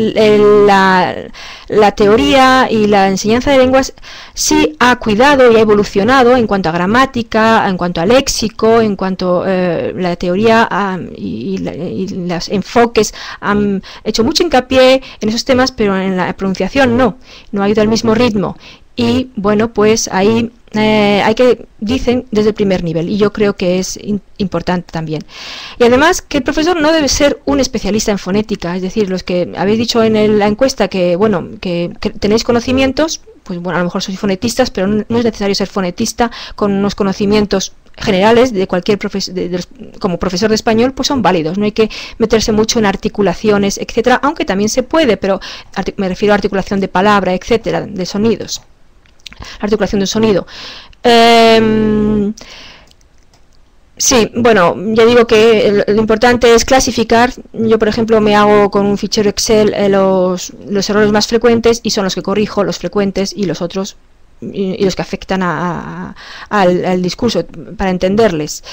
S2: la teoría y la enseñanza de lenguas sí ha cuidado y ha evolucionado en cuanto a gramática, en cuanto a léxico, en cuanto la teoría y los enfoques han hecho mucho hincapié en esos temas, pero en la pronunciación no ha ido al mismo ritmo. Y bueno, pues ahí hay que, dicen, desde el primer nivel, y yo creo que es importante también. Y además que el profesor no debe ser un especialista en fonética, es decir, los que habéis dicho en la encuesta que tenéis conocimientos, pues bueno, a lo mejor sois fonetistas, pero no es necesario ser fonetista con unos conocimientos generales de cualquier como profesor de español, pues son válidos. No hay que meterse mucho en articulaciones, etcétera, aunque también se puede, pero me refiero a articulación de palabra, etcétera, de sonidos. Articulación de un sonido. Sí, bueno, ya digo que lo importante es clasificar. Yo, por ejemplo, me hago con un fichero Excel los errores más frecuentes, y son los que corrijo, los frecuentes, y los otros, y los que afectan al discurso, para entenderles.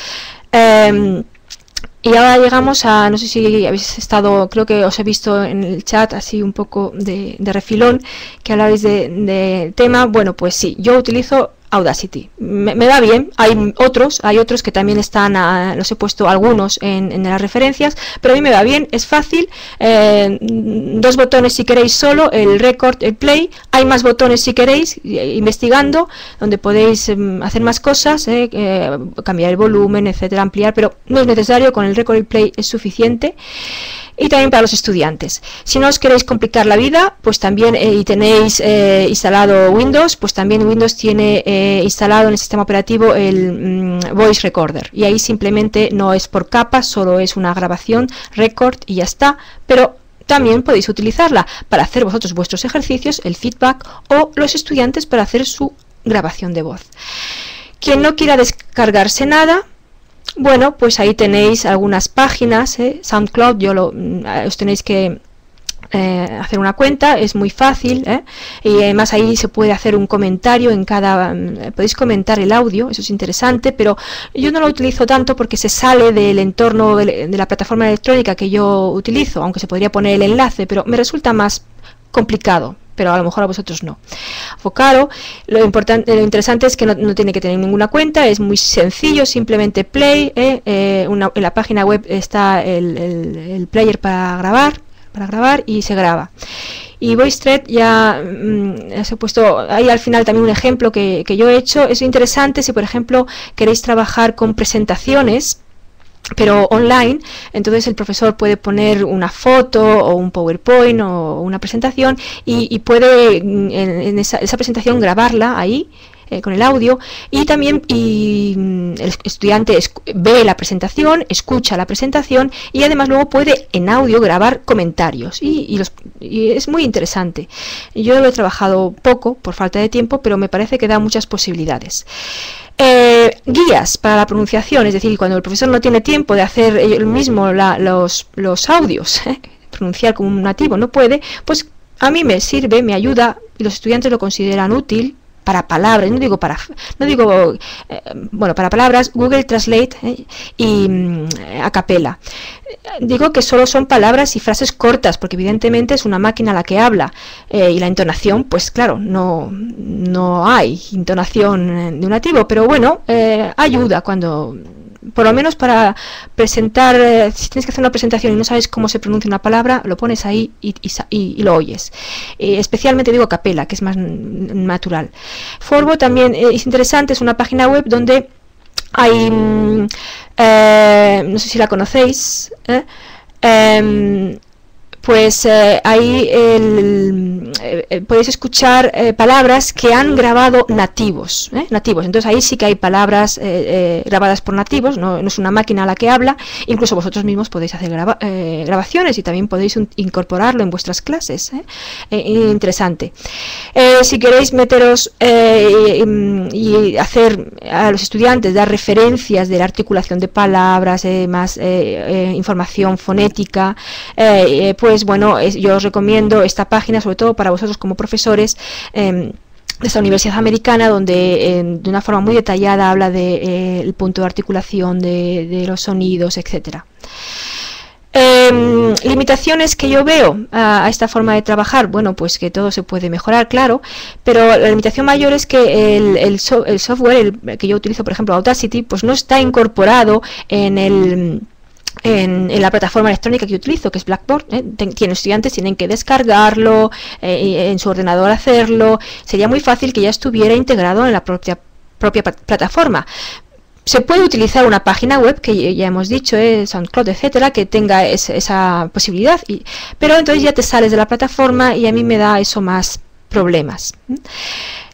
S2: Y ahora llegamos a, no sé si habéis estado, creo que os he visto en el chat así un poco de refilón, que hablabais de tema. Bueno, pues sí, yo utilizo Audacity. Me va bien. Hay otros que también están, los he puesto algunos en las referencias, pero a mí me va bien, es fácil. 2 botones si queréis solo, el record, el play. Hay más botones si queréis, investigando, donde podéis hacer más cosas, cambiar el volumen, etcétera, ampliar, pero no es necesario, con el record y play es suficiente. y también para los estudiantes. Si no os queréis complicar la vida, pues también y tenéis instalado Windows, pues también Windows tiene instalado en el sistema operativo el Voice Recorder, y ahí simplemente no es por capas, solo es una grabación, record y ya está, pero también podéis utilizarla para hacer vosotros vuestros ejercicios, el feedback, o los estudiantes para hacer su grabación de voz. Quien no quiera descargarse nada, bueno, pues ahí tenéis algunas páginas, SoundCloud, os tenéis que hacer una cuenta, es muy fácil, y además ahí se puede hacer un comentario en cada, podéis comentar el audio, eso es interesante, pero yo no lo utilizo tanto porque se sale del entorno de la plataforma electrónica que yo utilizo, aunque se podría poner el enlace, pero me resulta más complicado, pero a lo mejor a vosotros no. Vocaro, lo interesante es que no tiene que tener ninguna cuenta, es muy sencillo, simplemente play, en la página web está el player para grabar y se graba. Y VoiceThread ya os he puesto ahí al final también un ejemplo que yo he hecho. Es interesante si por ejemplo queréis trabajar con presentaciones pero online, entonces el profesor puede poner una foto o un PowerPoint o una presentación y puede en esa presentación grabarla ahí con el audio, y también el estudiante ve la presentación, escucha la presentación y además luego puede en audio grabar comentarios y es muy interesante. Yo lo he trabajado poco por falta de tiempo, pero me parece que da muchas posibilidades. Guías para la pronunciación, es decir, cuando el profesor no tiene tiempo de hacer él mismo los audios, pronunciar como un nativo no puede, pues a mí me sirve, me ayuda y los estudiantes lo consideran útil. Para palabras, para palabras, Google Translate y a capella. Digo que solo son palabras y frases cortas, porque evidentemente es una máquina la que habla, y la entonación, pues claro, no hay entonación de un nativo, pero bueno, ayuda cuando, por lo menos para presentar, si tienes que hacer una presentación y no sabes cómo se pronuncia una palabra, lo pones ahí y lo oyes. Especialmente digo capella, que es más natural. Forvo también es interesante, es una página web donde hay, no sé si la conocéis, pues ahí podéis escuchar palabras que han grabado nativos, entonces ahí sí que hay palabras grabadas por nativos, no es una máquina la que habla, incluso vosotros mismos podéis hacer grabaciones y también podéis incorporarlo en vuestras clases, interesante. Si queréis meteros y hacer a los estudiantes, dar referencias de la articulación de palabras, más información fonética, pues bueno, yo os recomiendo esta página, sobre todo para vosotros como profesores de esta universidad americana, donde de una forma muy detallada habla del punto de articulación, de los sonidos, etcétera. Limitaciones que yo veo a esta forma de trabajar, bueno, pues que todo se puede mejorar, claro, pero la limitación mayor es que el software que yo utilizo, por ejemplo Audacity, pues no está incorporado en la plataforma electrónica que yo utilizo, que es Blackboard. Estudiantes tienen que descargarlo, en su ordenador hacerlo. Sería muy fácil que ya estuviera integrado en la propia plataforma. Se puede utilizar una página web, que ya hemos dicho, SoundCloud, etcétera, que tenga esa posibilidad, pero entonces ya te sales de la plataforma y a mí me da eso más problemas.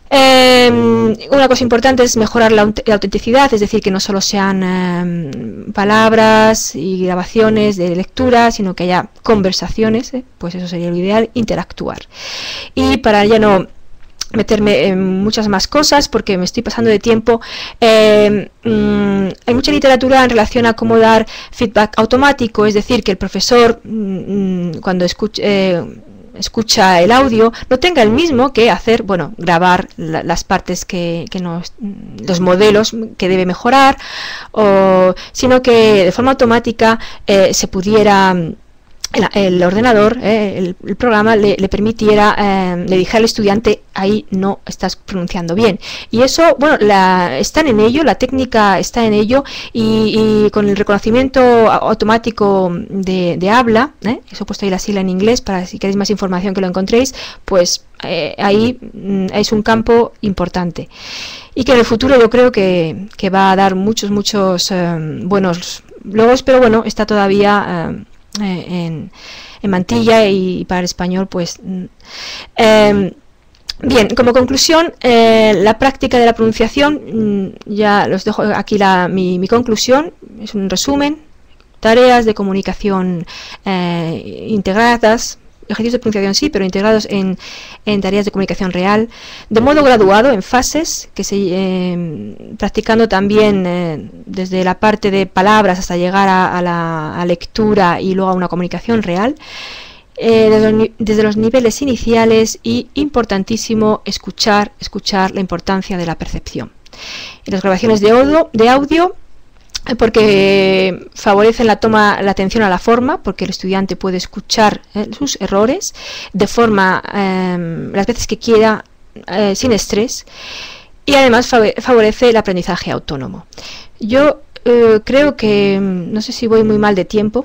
S2: Una cosa importante es mejorar la autenticidad, es decir, que no solo sean palabras y grabaciones de lectura, sino que haya conversaciones, pues eso sería lo ideal, interactuar. Y para ya no meterme en muchas más cosas, porque me estoy pasando de tiempo, hay mucha literatura en relación a cómo dar feedback automático, es decir, que el profesor cuando escucha el audio no tenga el mismo que hacer, bueno, grabar las partes los modelos que debe mejorar, sino que de forma automática se pudiera el ordenador, el programa le permitiera, le dijera al estudiante, ahí no estás pronunciando bien. Y eso, bueno, están en ello, la técnica está en ello, y con el reconocimiento automático de habla, eso he puesto ahí la sigla en inglés para si queréis más información que lo encontréis, pues ahí es un campo importante. Y que en el futuro yo creo que va a dar muchos buenos logros, pero bueno, está todavía en Mantilla, y para el español pues bien, como conclusión, la práctica de la pronunciación, ya los dejo aquí mi conclusión, es un resumen: tareas de comunicación integradas, ejercicios de pronunciación sí, pero integrados en tareas de comunicación real, de modo graduado, en fases, practicando también desde la parte de palabras hasta llegar a la lectura y luego a una comunicación real. Desde los niveles iniciales, y importantísimo, escuchar la importancia de la percepción. Y las grabaciones de audio, porque favorecen la atención a la forma, porque el estudiante puede escuchar sus errores de forma las veces que quiera, sin estrés, y además favorece el aprendizaje autónomo. Yo creo que, no sé si voy muy mal de tiempo.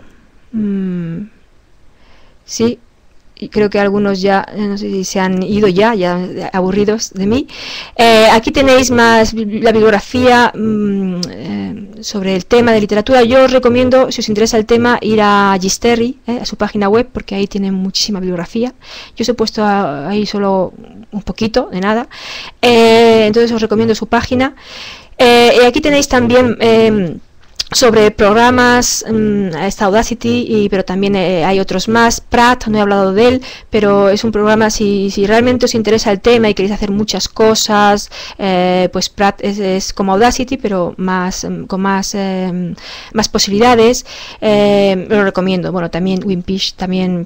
S2: Sí, y creo que algunos ya, no sé si se han ido ya aburridos de mí. Aquí tenéis más la bibliografía sobre el tema de literatura. Yo os recomiendo, si os interesa el tema, ir a Gisterri, a su página web, porque ahí tienen muchísima bibliografía. Yo os he puesto ahí solo un poquito, de nada. Entonces os recomiendo su página. Y aquí tenéis también sobre programas, está Audacity, pero también hay otros más. Pratt, no he hablado de él, pero es un programa, si realmente os interesa el tema y queréis hacer muchas cosas, pues Pratt es como Audacity, pero con más posibilidades. Lo recomiendo. Bueno, también Wimpish,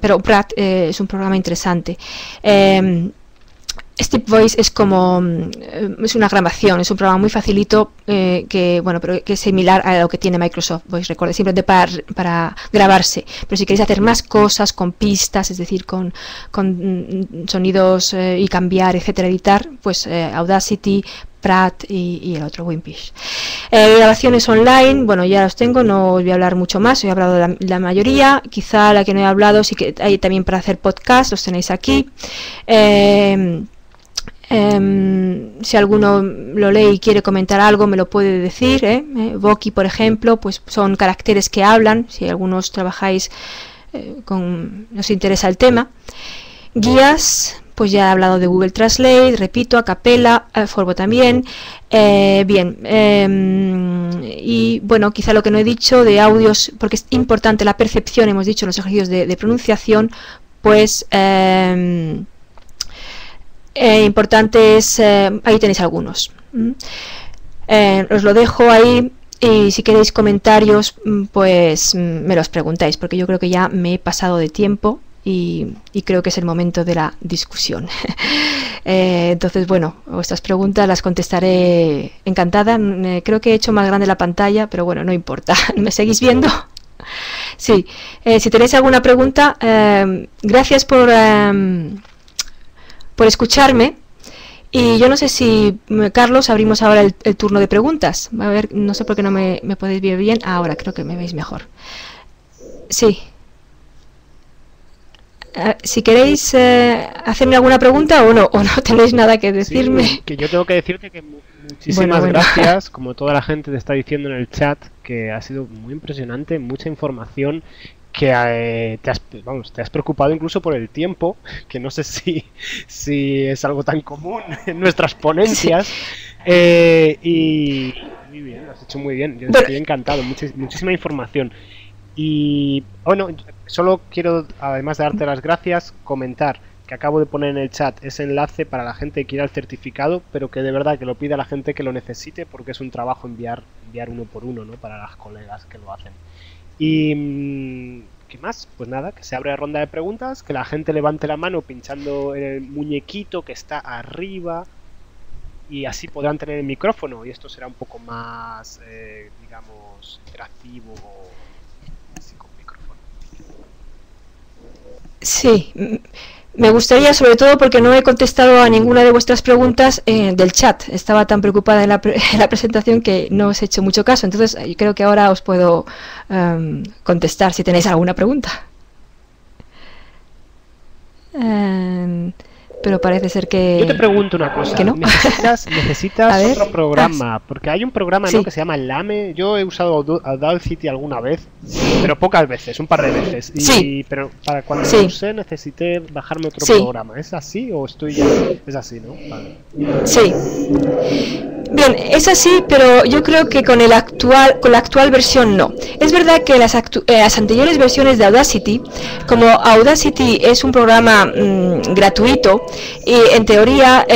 S2: pero Pratt es un programa interesante. Step Voice es una grabación, es un programa muy facilito, pero que es similar a lo que tiene Microsoft Voice Recorder, simplemente para grabarse. Pero si queréis hacer más cosas con pistas, es decir, con sonidos y cambiar, etcétera, editar, pues Audacity, Pratt y el otro, Wimpish. Grabaciones online, bueno, ya los tengo, no os voy a hablar mucho más, he hablado de la mayoría. Quizá la que no he hablado, sí que hay también para hacer podcast, los tenéis aquí. Si alguno lo lee y quiere comentar algo, me lo puede decir. Voki, por ejemplo, pues son caracteres que hablan, si algunos trabajáis nos interesa el tema. Guías, pues ya he hablado de Google Translate, repito, Acapella, Forvo también. Y bueno, quizá lo que no he dicho de audios, porque es importante la percepción, hemos dicho en los ejercicios de pronunciación, pues importante es, ahí tenéis algunos. Os lo dejo ahí, y si queréis comentarios, pues me los preguntáis, porque yo creo que ya me he pasado de tiempo y creo que es el momento de la discusión. Entonces, bueno, vuestras preguntas las contestaré encantada. Creo que he hecho más grande la pantalla, pero bueno, no importa. ¿Me seguís viendo? Sí. Si tenéis alguna pregunta, gracias por escucharme, y yo no sé si, Carlos, abrimos ahora el turno de preguntas. A ver, no sé por qué no me podéis ver bien. Ahora creo que me veis mejor. Sí. Si queréis hacerme alguna pregunta o no tenéis nada que decirme.
S1: Sí, que yo tengo que decirte que muchísimas gracias, como toda la gente te está diciendo en el chat, que ha sido muy impresionante, mucha información, que te has preocupado incluso por el tiempo, que no sé si es algo tan común en nuestras ponencias. Y muy bien, lo has hecho muy bien, yo estoy encantado, muchísima información. Y bueno, solo quiero, además de darte las gracias, comentar que acabo de poner en el chat ese enlace para la gente que quiera el certificado, pero que de verdad que lo pida la gente que lo necesite, porque es un trabajo enviar uno por uno, ¿no?, para las colegas que lo hacen. Y ¿qué más? Pues nada, que se abre la ronda de preguntas, que la gente levante la mano pinchando en el muñequito que está arriba, y así podrán tener el micrófono, y esto será un poco más, digamos, interactivo, así con micrófono.
S2: Sí, me gustaría, sobre todo porque no he contestado a ninguna de vuestras preguntas del chat. Estaba tan preocupada en la presentación que no os he hecho mucho caso. Entonces, yo creo que ahora os puedo contestar si tenéis alguna pregunta. pero parece ser que...
S1: Yo te pregunto una cosa,
S2: ¿que no?
S1: necesitas
S2: A ver.
S1: otro programa, porque hay un programa,
S2: Sí.
S1: ¿no?, que se llama Lame. Yo he usado Audacity alguna vez, pero pocas veces, un par de veces.
S2: Sí.
S1: Pero para cuando
S2: Sí.
S1: lo usé necesité bajarme otro
S2: Sí.
S1: programa. ¿Es así o estoy ya...? Es así, ¿no? Vale.
S2: Sí. Bien, es así, pero yo creo que con la actual versión no. Es verdad que las anteriores versiones de Audacity, como Audacity es un programa gratuito, y en teoría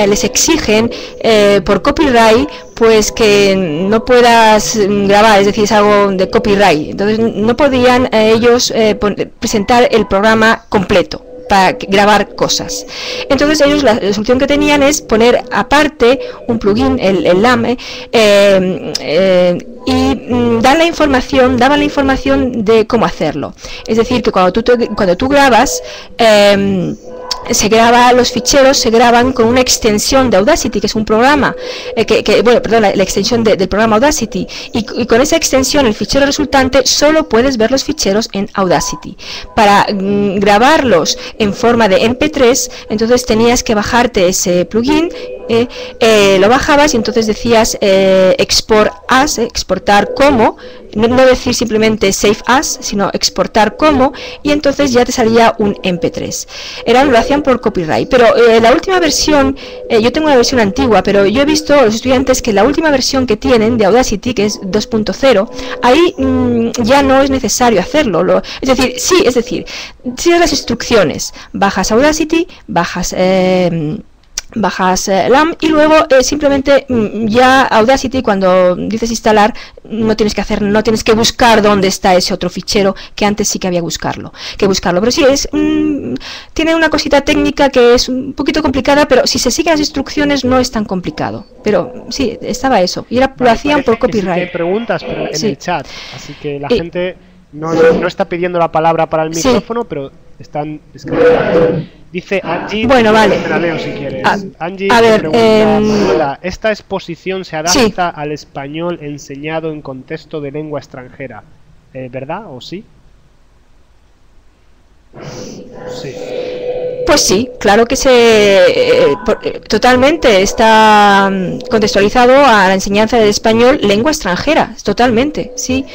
S2: les exigen por copyright pues que no puedas grabar, es decir, es algo de copyright. Entonces no podían ellos presentar el programa completo para grabar cosas. Entonces ellos la solución que tenían es poner aparte un plugin, el Lame, y daban la información de cómo hacerlo. Es decir, que cuando tú grabas, los ficheros se graban con una extensión de Audacity, que es un programa, la extensión del programa Audacity, y con esa extensión, el fichero resultante, solo puedes ver los ficheros en Audacity. Para grabarlos en forma de MP3, entonces tenías que bajarte ese plugin, lo bajabas y entonces decías export as, exportar como, no decir simplemente save as, sino exportar como, y entonces ya te salía un MP3. Lo hacían por copyright, pero la última versión, yo tengo una versión antigua, pero yo he visto a los estudiantes que la última versión que tienen de Audacity, que es 2.0, ahí ya no es necesario hacerlo. Es decir, sigues las instrucciones, bajas Audacity, bajas LAM y luego simplemente ya Audacity, cuando dices instalar, no tienes que buscar dónde está ese otro fichero, que antes sí que había que buscarlo, pero sí tiene una cosita técnica que es un poquito complicada, pero si se siguen las instrucciones no es tan complicado. Pero sí, estaba eso, y lo hacían por copyright.
S1: Sí que hay preguntas pero en
S2: Sí.
S1: el chat, así que la gente no está pidiendo la palabra para el micrófono, pero están escribiendo. Dice Angie,
S2: bueno, vale.
S1: te la leo si quieres. Angie
S2: a ver,
S1: pregunta, Manuela, ¿esta exposición se adapta al español enseñado en contexto de lengua extranjera? ¿Verdad o sí? Sí.
S2: Pues sí, claro que totalmente está contextualizado a la enseñanza del español lengua extranjera, totalmente, sí.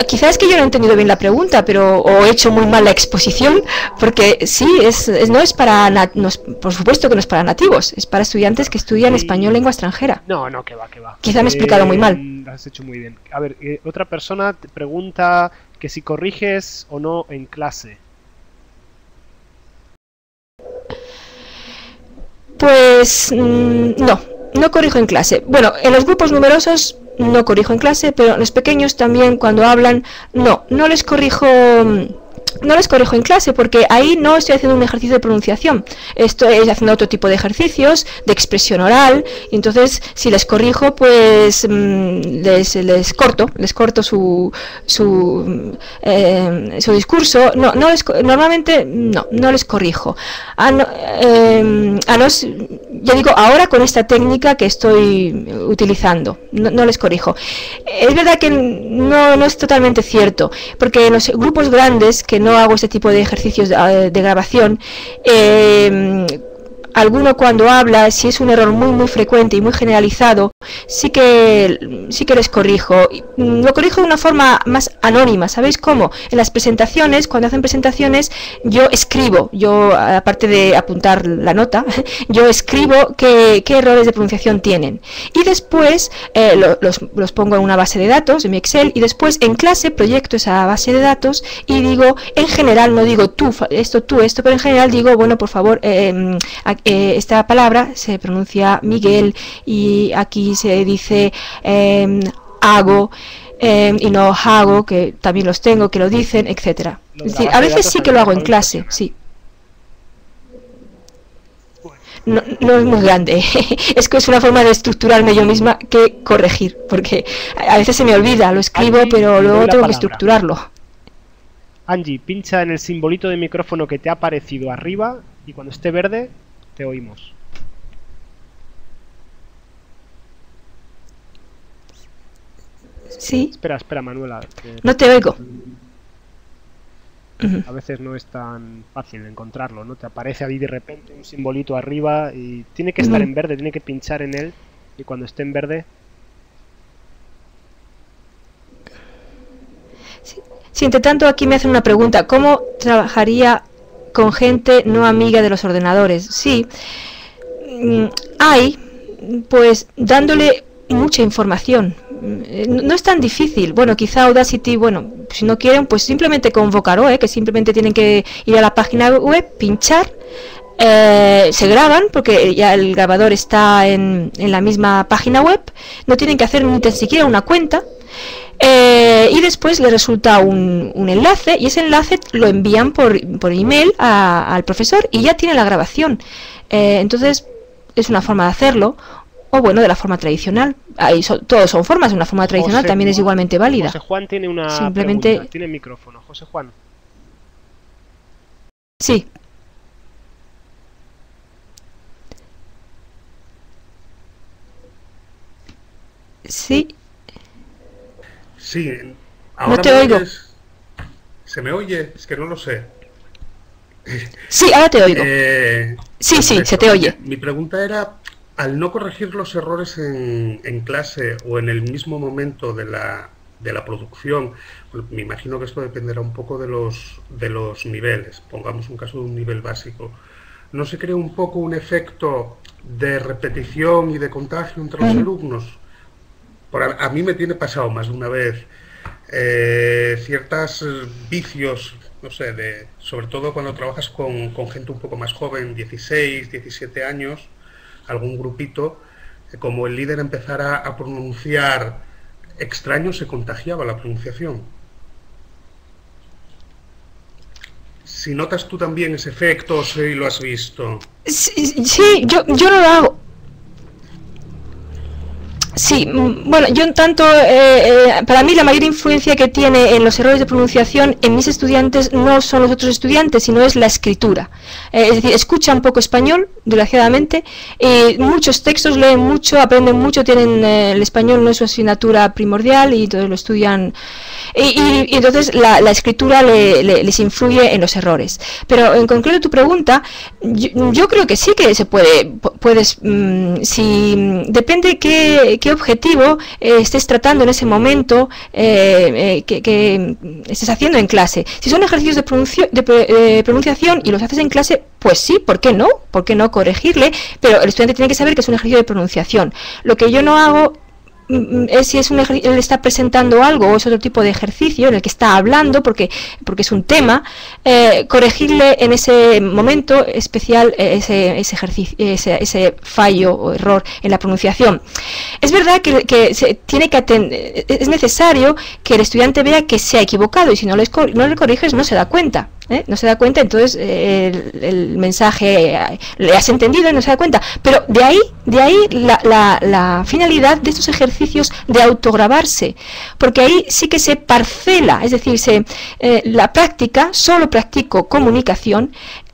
S2: Quizás es que yo no he entendido bien la pregunta, o he hecho muy mal la exposición, porque sí, no es para, por supuesto que no es para nativos, es para estudiantes que estudian español lengua extranjera.
S1: No, que va.
S2: Quizá me he explicado muy mal.
S1: Lo has hecho muy bien. A ver, otra persona te pregunta que si corriges o no en clase.
S2: Pues no corrijo en clase. Bueno, en los grupos numerosos no corrijo en clase, pero en los pequeños también, cuando hablan, no les corrijo. No les corrijo en clase, porque ahí no estoy haciendo un ejercicio de pronunciación, estoy haciendo otro tipo de ejercicios de expresión oral, y entonces si les corrijo, pues les corto su discurso. Normalmente no les corrijo. Ya digo, ahora con esta técnica que estoy utilizando, no les corrijo. Es verdad que no es totalmente cierto, porque en los grupos grandes, que no hago este tipo de ejercicios de grabación, alguno cuando habla, si es un error muy frecuente y muy generalizado, sí que les corrijo. Lo corrijo de una forma más anónima, ¿sabéis cómo? En las presentaciones, cuando hacen presentaciones, yo escribo, aparte de apuntar la nota, yo escribo qué errores de pronunciación tienen. Y después los pongo en una base de datos, en mi Excel, y después en clase proyecto esa base de datos y digo, en general, no digo tú esto, pero en general digo, bueno, por favor, esta palabra se pronuncia Miguel y aquí se dice hago y no hago, que también los tengo, que lo dicen, etcétera. Es decir, a veces sí que lo hago en clase, sí. No es muy grande, es que es una forma de estructurarme yo misma que corregir, porque a veces se me olvida, lo escribo, Angie, pero luego tengo que estructurarlo.
S1: Angie, pincha en el simbolito de micrófono que te ha aparecido arriba y cuando esté verde te oímos.
S2: Sí.
S1: Espera, Manuela.
S2: No te oigo.
S1: a veces no es tan fácil encontrarlo, ¿no? Te aparece ahí de repente un simbolito arriba y tiene que estar en verde, tiene que pinchar en él y cuando esté en verde...
S2: Sí, entre tanto aquí me hacen una pregunta, ¿cómo trabajaría con gente no amiga de los ordenadores? Sí, hay, pues dándole mucha información. No es tan difícil. Bueno, quizá Audacity, bueno, si no quieren, pues simplemente con Vocaro, que simplemente tienen que ir a la página web, pinchar, se graban, porque ya el grabador está en la misma página web, no tienen que hacer ni tan siquiera una cuenta, y después le resulta un enlace, y ese enlace lo envían por email al profesor y ya tiene la grabación. Entonces, es una forma de hacerlo. O bueno, de la forma tradicional. Todos son formas, una forma tradicional también es igualmente válida.
S1: José Juan tiene una
S2: simplemente
S1: pregunta, tiene micrófono. José Juan.
S2: Sí. Sí.
S6: Sí, ahora
S2: no te oigo.
S6: ¿Se me oye? Es que no lo sé.
S2: Sí, ahora te oigo. Sí,
S6: perfecto.
S2: Sí, se te oye.
S6: Mi pregunta era, al no corregir los errores en clase o en el mismo momento de la producción, pues me imagino que esto dependerá un poco de los niveles. Pongamos un caso de un nivel básico. ¿No se crea un poco un efecto de repetición y de contagio entre los alumnos? A mí me tiene pasado más de una vez ciertos vicios, no sé, sobre todo cuando trabajas con gente un poco más joven, 16, 17 años, algún grupito, como el líder empezara a pronunciar extraño, se contagiaba la pronunciación. Si notas tú también ese efecto, si lo has visto.
S2: Sí, yo no lo hago. Sí, bueno, yo en tanto, para mí la mayor influencia que tiene en los errores de pronunciación en mis estudiantes no son los otros estudiantes, sino es la escritura. Es decir, escuchan poco español, desgraciadamente, muchos textos, leen mucho, aprenden mucho, tienen el español no es su asignatura primordial y entonces lo estudian. Y entonces la escritura les influye en los errores. Pero en concreto tu pregunta, yo creo que sí que se puedes, si depende qué objetivo estés tratando en ese momento, que estés haciendo en clase. Si son ejercicios de pronunciación y los haces en clase, pues sí, ¿por qué no? ¿Por qué no corregirle? Pero el estudiante tiene que saber que es un ejercicio de pronunciación. Lo que yo no hago es si es él está presentando algo o es otro tipo de ejercicio en el que está hablando porque es un tema, corregirle en ese momento especial ese ejercicio, ese fallo o error en la pronunciación. Es verdad que se tiene que es necesario que el estudiante vea que se ha equivocado y si no le corriges no se da cuenta. No se da cuenta, entonces el mensaje le has entendido y no se da cuenta. Pero de ahí la finalidad de estos ejercicios de autograbarse, porque ahí sí que se parcela, es decir, la práctica, solo practico comunicación,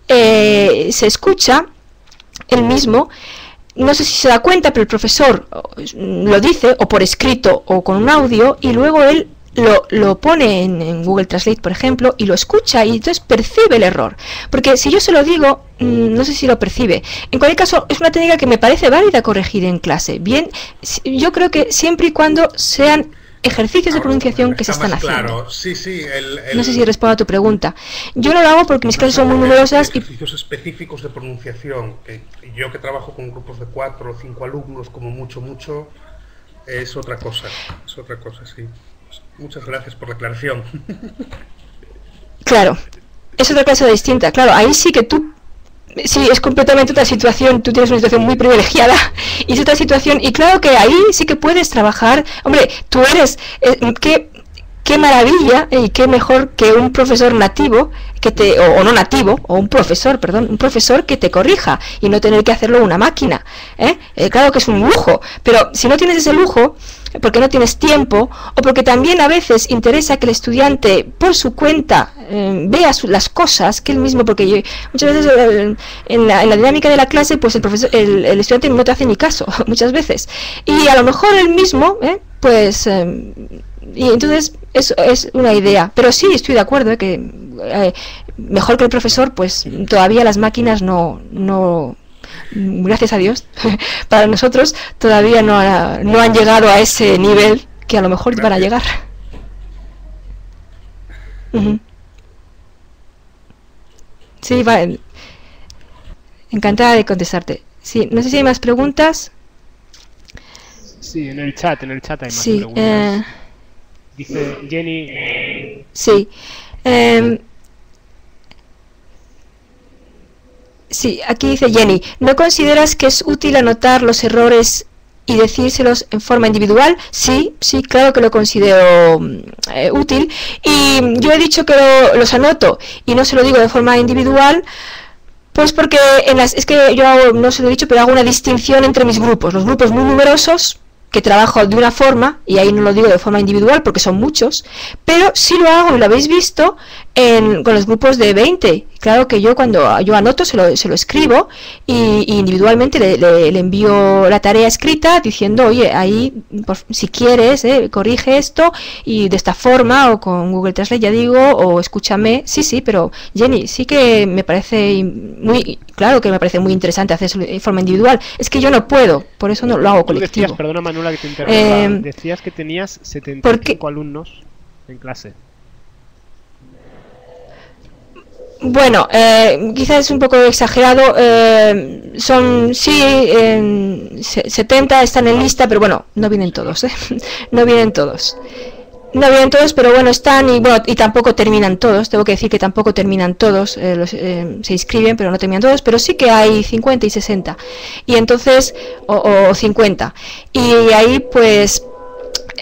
S2: se escucha el mismo. No sé si se da cuenta, pero el profesor lo dice, o por escrito o con un audio, y luego él lo pone en Google Translate, por ejemplo, y lo escucha y entonces percibe el error. Porque si yo se lo digo, no sé si lo percibe. En cualquier caso, es una técnica que me parece válida corregir en clase. Bien, yo creo que siempre y cuando sean ejercicios de pronunciación que se están haciendo.
S6: Claro, sí,
S2: no sé si respondo a tu pregunta. Yo no lo hago porque mis clases son muy numerosas.
S6: Ejercicios específicos de pronunciación. Yo que trabajo con grupos de 4 o 5 alumnos, como mucho, es otra cosa. Es otra cosa, sí. Muchas gracias por la aclaración.
S2: Claro, es otra clase distinta. Claro, ahí sí que sí, es completamente otra situación. Tú tienes una situación muy privilegiada y es otra situación. Y claro que ahí sí que puedes trabajar. Hombre, tú eres... qué maravilla y qué mejor que un profesor nativo o no nativo, o un profesor que te corrija y no tener que hacerlo una máquina. Claro que es un lujo, pero si no tienes ese lujo, porque no tienes tiempo, o porque también a veces interesa que el estudiante por su cuenta vea las cosas que él mismo, porque muchas veces en la dinámica de la clase, pues el estudiante no te hace ni caso, muchas veces, y a lo mejor él mismo, y entonces es una idea, pero sí estoy de acuerdo que mejor que el profesor, pues todavía las máquinas no gracias a Dios, para nosotros todavía no han llegado a ese nivel que a lo mejor van a llegar. Sí, encantada de contestarte. Sí, no sé si hay más preguntas.
S1: Sí, en el chat hay más
S2: Sí,
S1: preguntas. Dice Jenny.
S2: Sí. Sí, aquí dice Jenny, ¿no consideras que es útil anotar los errores y decírselos en forma individual? Sí, claro que lo considero útil, y yo he dicho que los anoto y no se lo digo de forma individual, pues porque es que yo no se lo he dicho, pero hago una distinción entre mis grupos, los grupos muy numerosos, que trabajo de una forma, y ahí no lo digo de forma individual porque son muchos, pero sí lo hago, y lo habéis visto, con los grupos de 20. Claro que yo cuando yo anoto se lo escribo, y individualmente le envío la tarea escrita diciendo, oye, ahí si quieres, corrige esto, y de esta forma, o con Google Translate ya digo, o escúchame. Sí, pero Jenny, sí que me parece claro que me parece muy interesante hacerlo de forma individual. Es que yo no puedo, por eso no lo hago colectivo.
S1: Decías, perdona Manuela que te interrumpa, decías que tenías 75 alumnos en clase.
S2: Bueno, quizás es un poco exagerado, son 70 están en lista, pero bueno, no vienen todos, no vienen todos, pero bueno, están, y tampoco terminan todos, tengo que decir que tampoco terminan todos, se inscriben pero no terminan todos, pero sí que hay 50 y 60, y entonces, o 50, y ahí pues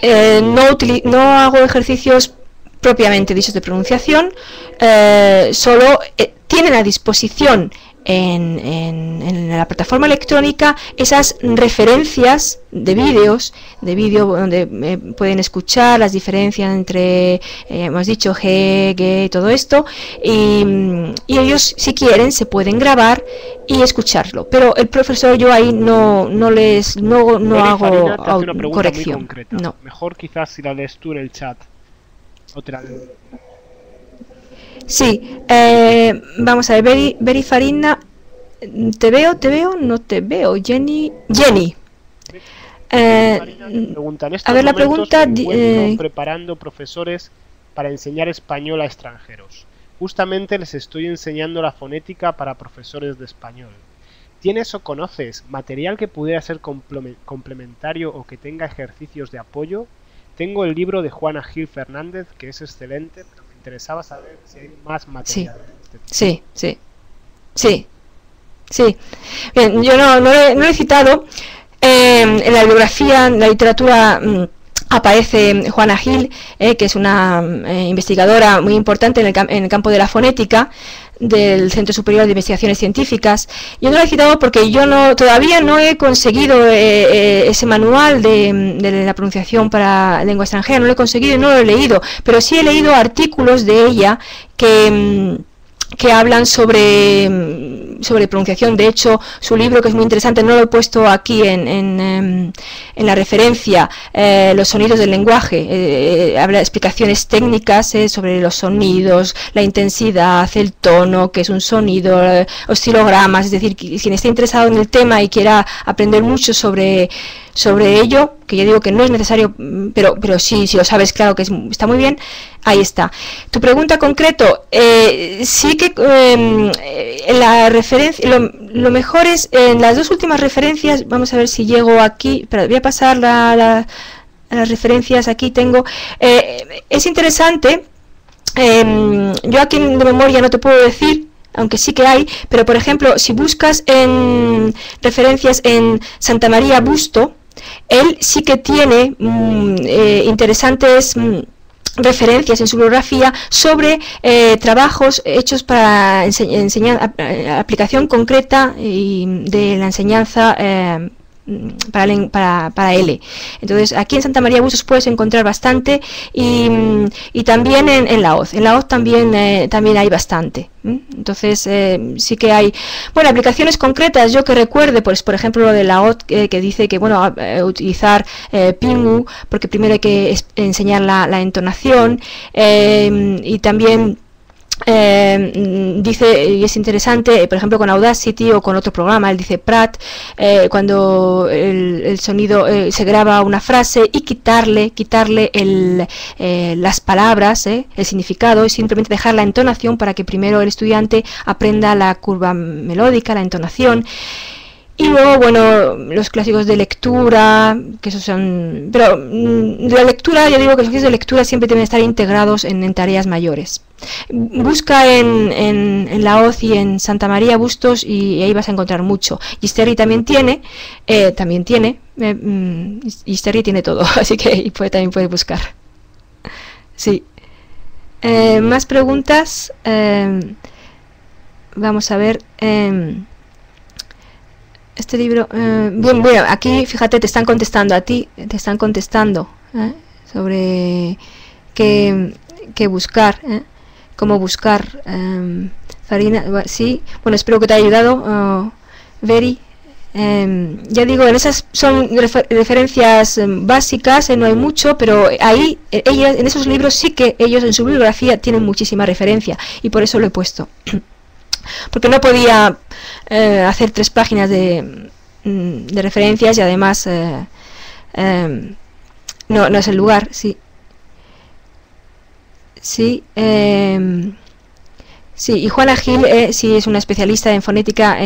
S2: no hago ejercicios propiamente dichos de pronunciación, solo tienen a disposición en la plataforma electrónica esas referencias de vídeo donde pueden escuchar las diferencias entre, hemos dicho, G, G, todo esto, y ellos, si quieren, se pueden grabar y escucharlo, pero el profesor, yo ahí no hago corrección. No.
S1: Mejor quizás si la lees tú en el chat.
S2: Sí, vamos a ver, Beri Farina, te veo, no te veo, Jenny.
S1: A ver la pregunta. Preparando profesores para enseñar español a extranjeros. Justamente les estoy enseñando la fonética para profesores de español. ¿Tienes o conoces material que pudiera ser complementario o que tenga ejercicios de apoyo? Tengo el libro de Juana Gil Fernández, que es excelente, pero me interesaba saber si hay más material.
S2: Sí. Bien, yo no lo he citado. En la bibliografía, en la literatura, aparece Juana Gil, que es una investigadora muy importante en el campo de la fonética, del Centro Superior de Investigaciones Científicas. Yo no lo he citado porque yo todavía no he conseguido ese manual de la pronunciación para lengua extranjera, no lo he conseguido y no lo he leído, pero sí he leído artículos de ella que hablan sobre pronunciación. De hecho, su libro, que es muy interesante, no lo he puesto aquí en la referencia, los sonidos del lenguaje, habla de explicaciones técnicas sobre los sonidos, la intensidad, el tono, que es un sonido, oscilogramas, es decir, quien esté interesado en el tema y quiera aprender mucho sobre ello, que yo digo que no es necesario, pero sí, si lo sabes, claro que está muy bien. Ahí está. Tu pregunta concreto, sí que la referencia, lo mejor es en las dos últimas referencias. Vamos a ver si llego aquí, pero voy a pasar las referencias. Aquí tengo, es interesante, yo aquí de memoria no te puedo decir, aunque sí que hay, pero por ejemplo, si buscas en referencias en Santa María Busto, él sí que tiene interesantes referencias en su bibliografía sobre trabajos hechos para aplicación concreta de la enseñanza para L. Entonces aquí en Santa María de Bustos puedes encontrar bastante, y también en la hoz. En la hoz también hay bastante. Entonces sí que hay, bueno, aplicaciones concretas, yo que recuerde, pues por ejemplo lo de la hoz, que dice que bueno, utilizar Pingu, porque primero hay que enseñar la entonación, y también dice, y es interesante, por ejemplo con Audacity o con otro programa, él dice Prat, cuando el sonido se graba una frase, y quitarle las palabras, el significado, y simplemente dejar la entonación para que primero el estudiante aprenda la curva melódica, la entonación. Y luego, bueno, los clásicos de lectura, que esos son... Pero la lectura, yo digo que los ejercicios de lectura siempre deben estar integrados en tareas mayores. Busca en la hoz y en Santa María Bustos, y ahí vas a encontrar mucho. Gisterri también tiene, Gisterri tiene todo, así que también puedes buscar. Sí. Más preguntas. Vamos a ver... este libro, bueno, aquí fíjate, te están contestando sobre qué buscar, cómo buscar farina, sí, bueno, espero que te haya ayudado, Veri. Ya digo, en esas son referencias básicas, no hay mucho, pero ahí, en esos libros sí que ellos en su bibliografía tienen muchísima referencia, y por eso lo he puesto. Porque no podía hacer 3 páginas de referencias, y además no es el lugar, sí. Sí, sí, y Juana Gil sí es una especialista en fonética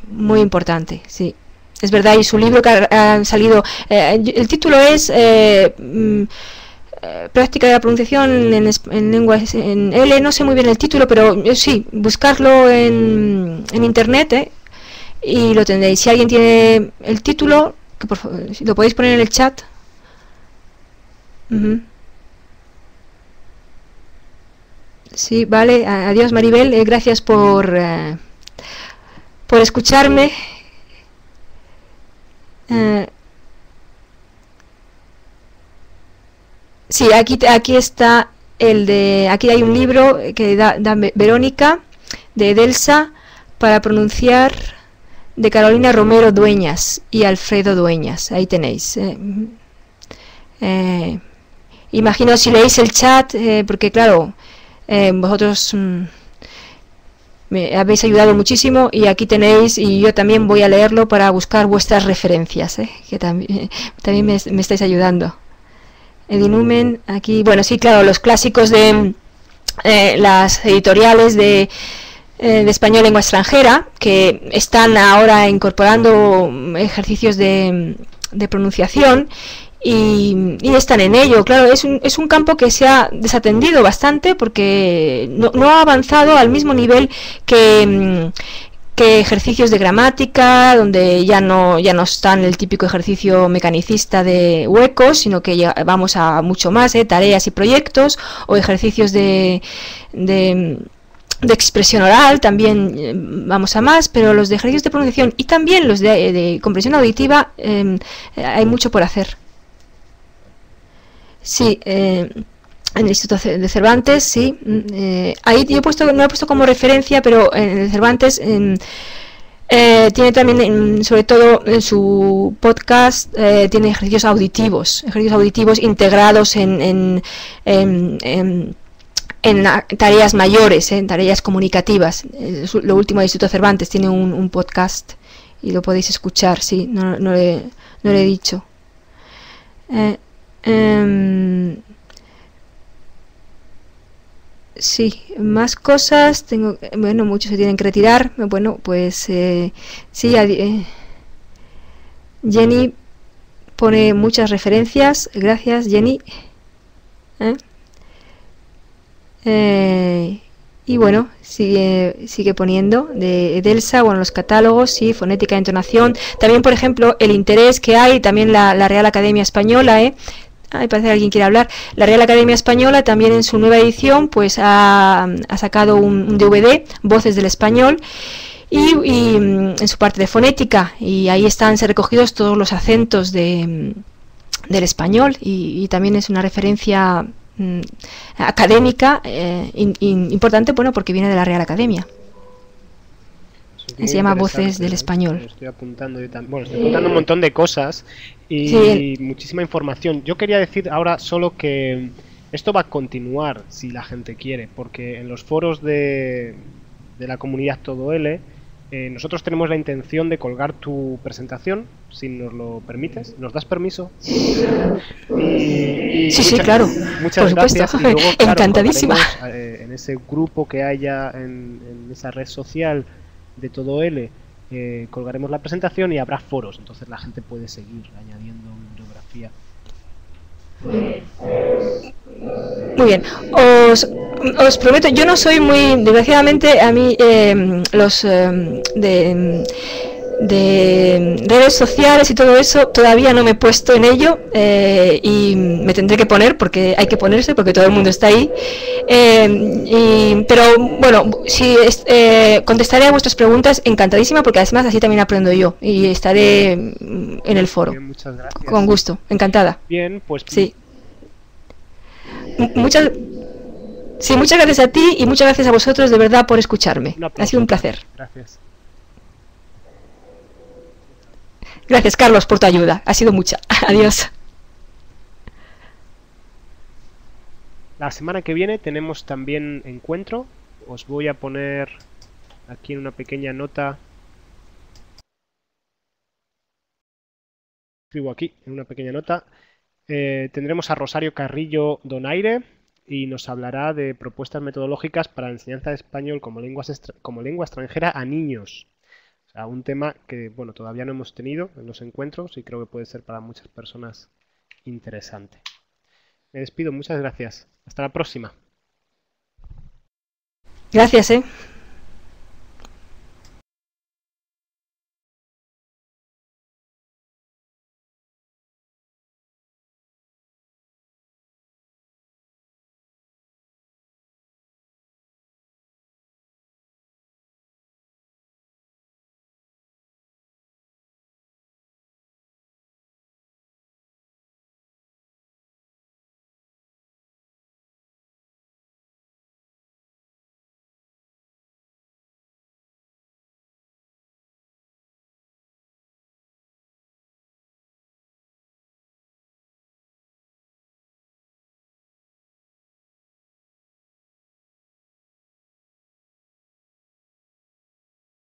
S2: muy importante, sí. Es verdad, y su libro que ha salido, el título es... práctica de la pronunciación en lenguas en L, no sé muy bien el título, pero sí, buscarlo en internet, y lo tendréis. Si alguien tiene el título, que por favor, lo podéis poner en el chat. Sí, vale, adiós Maribel, gracias por escucharme. Sí, aquí está aquí hay un libro que da Verónica, de Edelsa, para pronunciar, de Carolina Romero Dueñas y Alfredo Dueñas. Ahí tenéis. Imagino si leéis el chat, porque claro, vosotros me habéis ayudado muchísimo, y aquí tenéis, y yo también voy a leerlo para buscar vuestras referencias, que también me estáis ayudando. Edinumen, aquí, bueno, sí, claro, los clásicos de las editoriales de español lengua extranjera, que están ahora incorporando ejercicios de pronunciación, y están en ello. Claro, es un campo que se ha desatendido bastante, porque no ha avanzado al mismo nivel que ejercicios de gramática, donde ya no está en el típico ejercicio mecanicista de huecos, sino que vamos a mucho más, tareas y proyectos, o ejercicios de expresión oral, también vamos a más, pero los de ejercicios de pronunciación y también los de comprensión auditiva, hay mucho por hacer. Sí, en el Instituto de Cervantes, sí. Ahí yo no he puesto como referencia, pero en el Cervantes tiene también, sobre todo en su podcast, tiene ejercicios auditivos integrados en tareas mayores, en tareas comunicativas. Lo último del Instituto Cervantes tiene un podcast, y lo podéis escuchar, sí, no le he dicho. Sí, más cosas, bueno, muchos se tienen que retirar, bueno, pues sí, Jenny pone muchas referencias, gracias Jenny. Y bueno, sigue poniendo de Edelsa, bueno, los catálogos, sí, fonética, entonación, también por ejemplo el interés que hay, también la Real Academia Española, parece que alguien quiere hablar. La Real Academia Española también en su nueva edición pues ha sacado un DVD, Voces del Español, en su parte de fonética, y ahí están recogidos todos los acentos del español, y también es una referencia académica importante, bueno, porque viene de la Real Academia. Se llama Voces del Español.
S1: Estoy apuntando yo también. Bueno, estoy apuntando un montón de cosas y
S2: sí,
S1: muchísima información. Yo quería decir ahora solo que esto va a continuar si la gente quiere, porque en los foros de la comunidad Todo L, nosotros tenemos la intención de colgar tu presentación, si nos lo permites. ¿Nos das permiso?
S2: Sí, claro.
S1: Muchas
S2: por
S1: gracias.
S2: supuesto.
S1: Y luego, claro,
S2: encantadísima.
S1: En ese grupo que haya en esa red social de Todo L, colgaremos la presentación y habrá foros, entonces la gente puede seguir añadiendo bibliografía.
S2: Muy bien, os prometo, yo no soy muy, desgraciadamente a mí de redes sociales y todo eso todavía no me he puesto en ello, y me tendré que poner porque hay que ponerse, porque todo el mundo está ahí, pero bueno, si contestaré a vuestras preguntas encantadísima, porque además así también aprendo yo y estaré en el foro.
S1: Bien, muchas gracias.
S2: Con gusto, encantada.
S1: Bien, pues
S2: sí. Muchas gracias a ti y muchas gracias a vosotros de verdad por escucharme. Ha sido un placer.
S1: Gracias.
S2: Gracias, Carlos, por tu ayuda. Ha sido mucha. Adiós.
S1: La semana que viene tenemos también encuentro. Os voy a poner aquí en una pequeña nota. Escribo aquí en una pequeña nota. Tendremos a Rosario Carrillo Donaire y nos hablará de propuestas metodológicas para la enseñanza de español como lengua extranjera a niños. O sea, un tema que, bueno, todavía no hemos tenido en los encuentros y creo que puede ser para muchas personas interesante. Me despido, muchas gracias. Hasta la próxima.
S2: Gracias,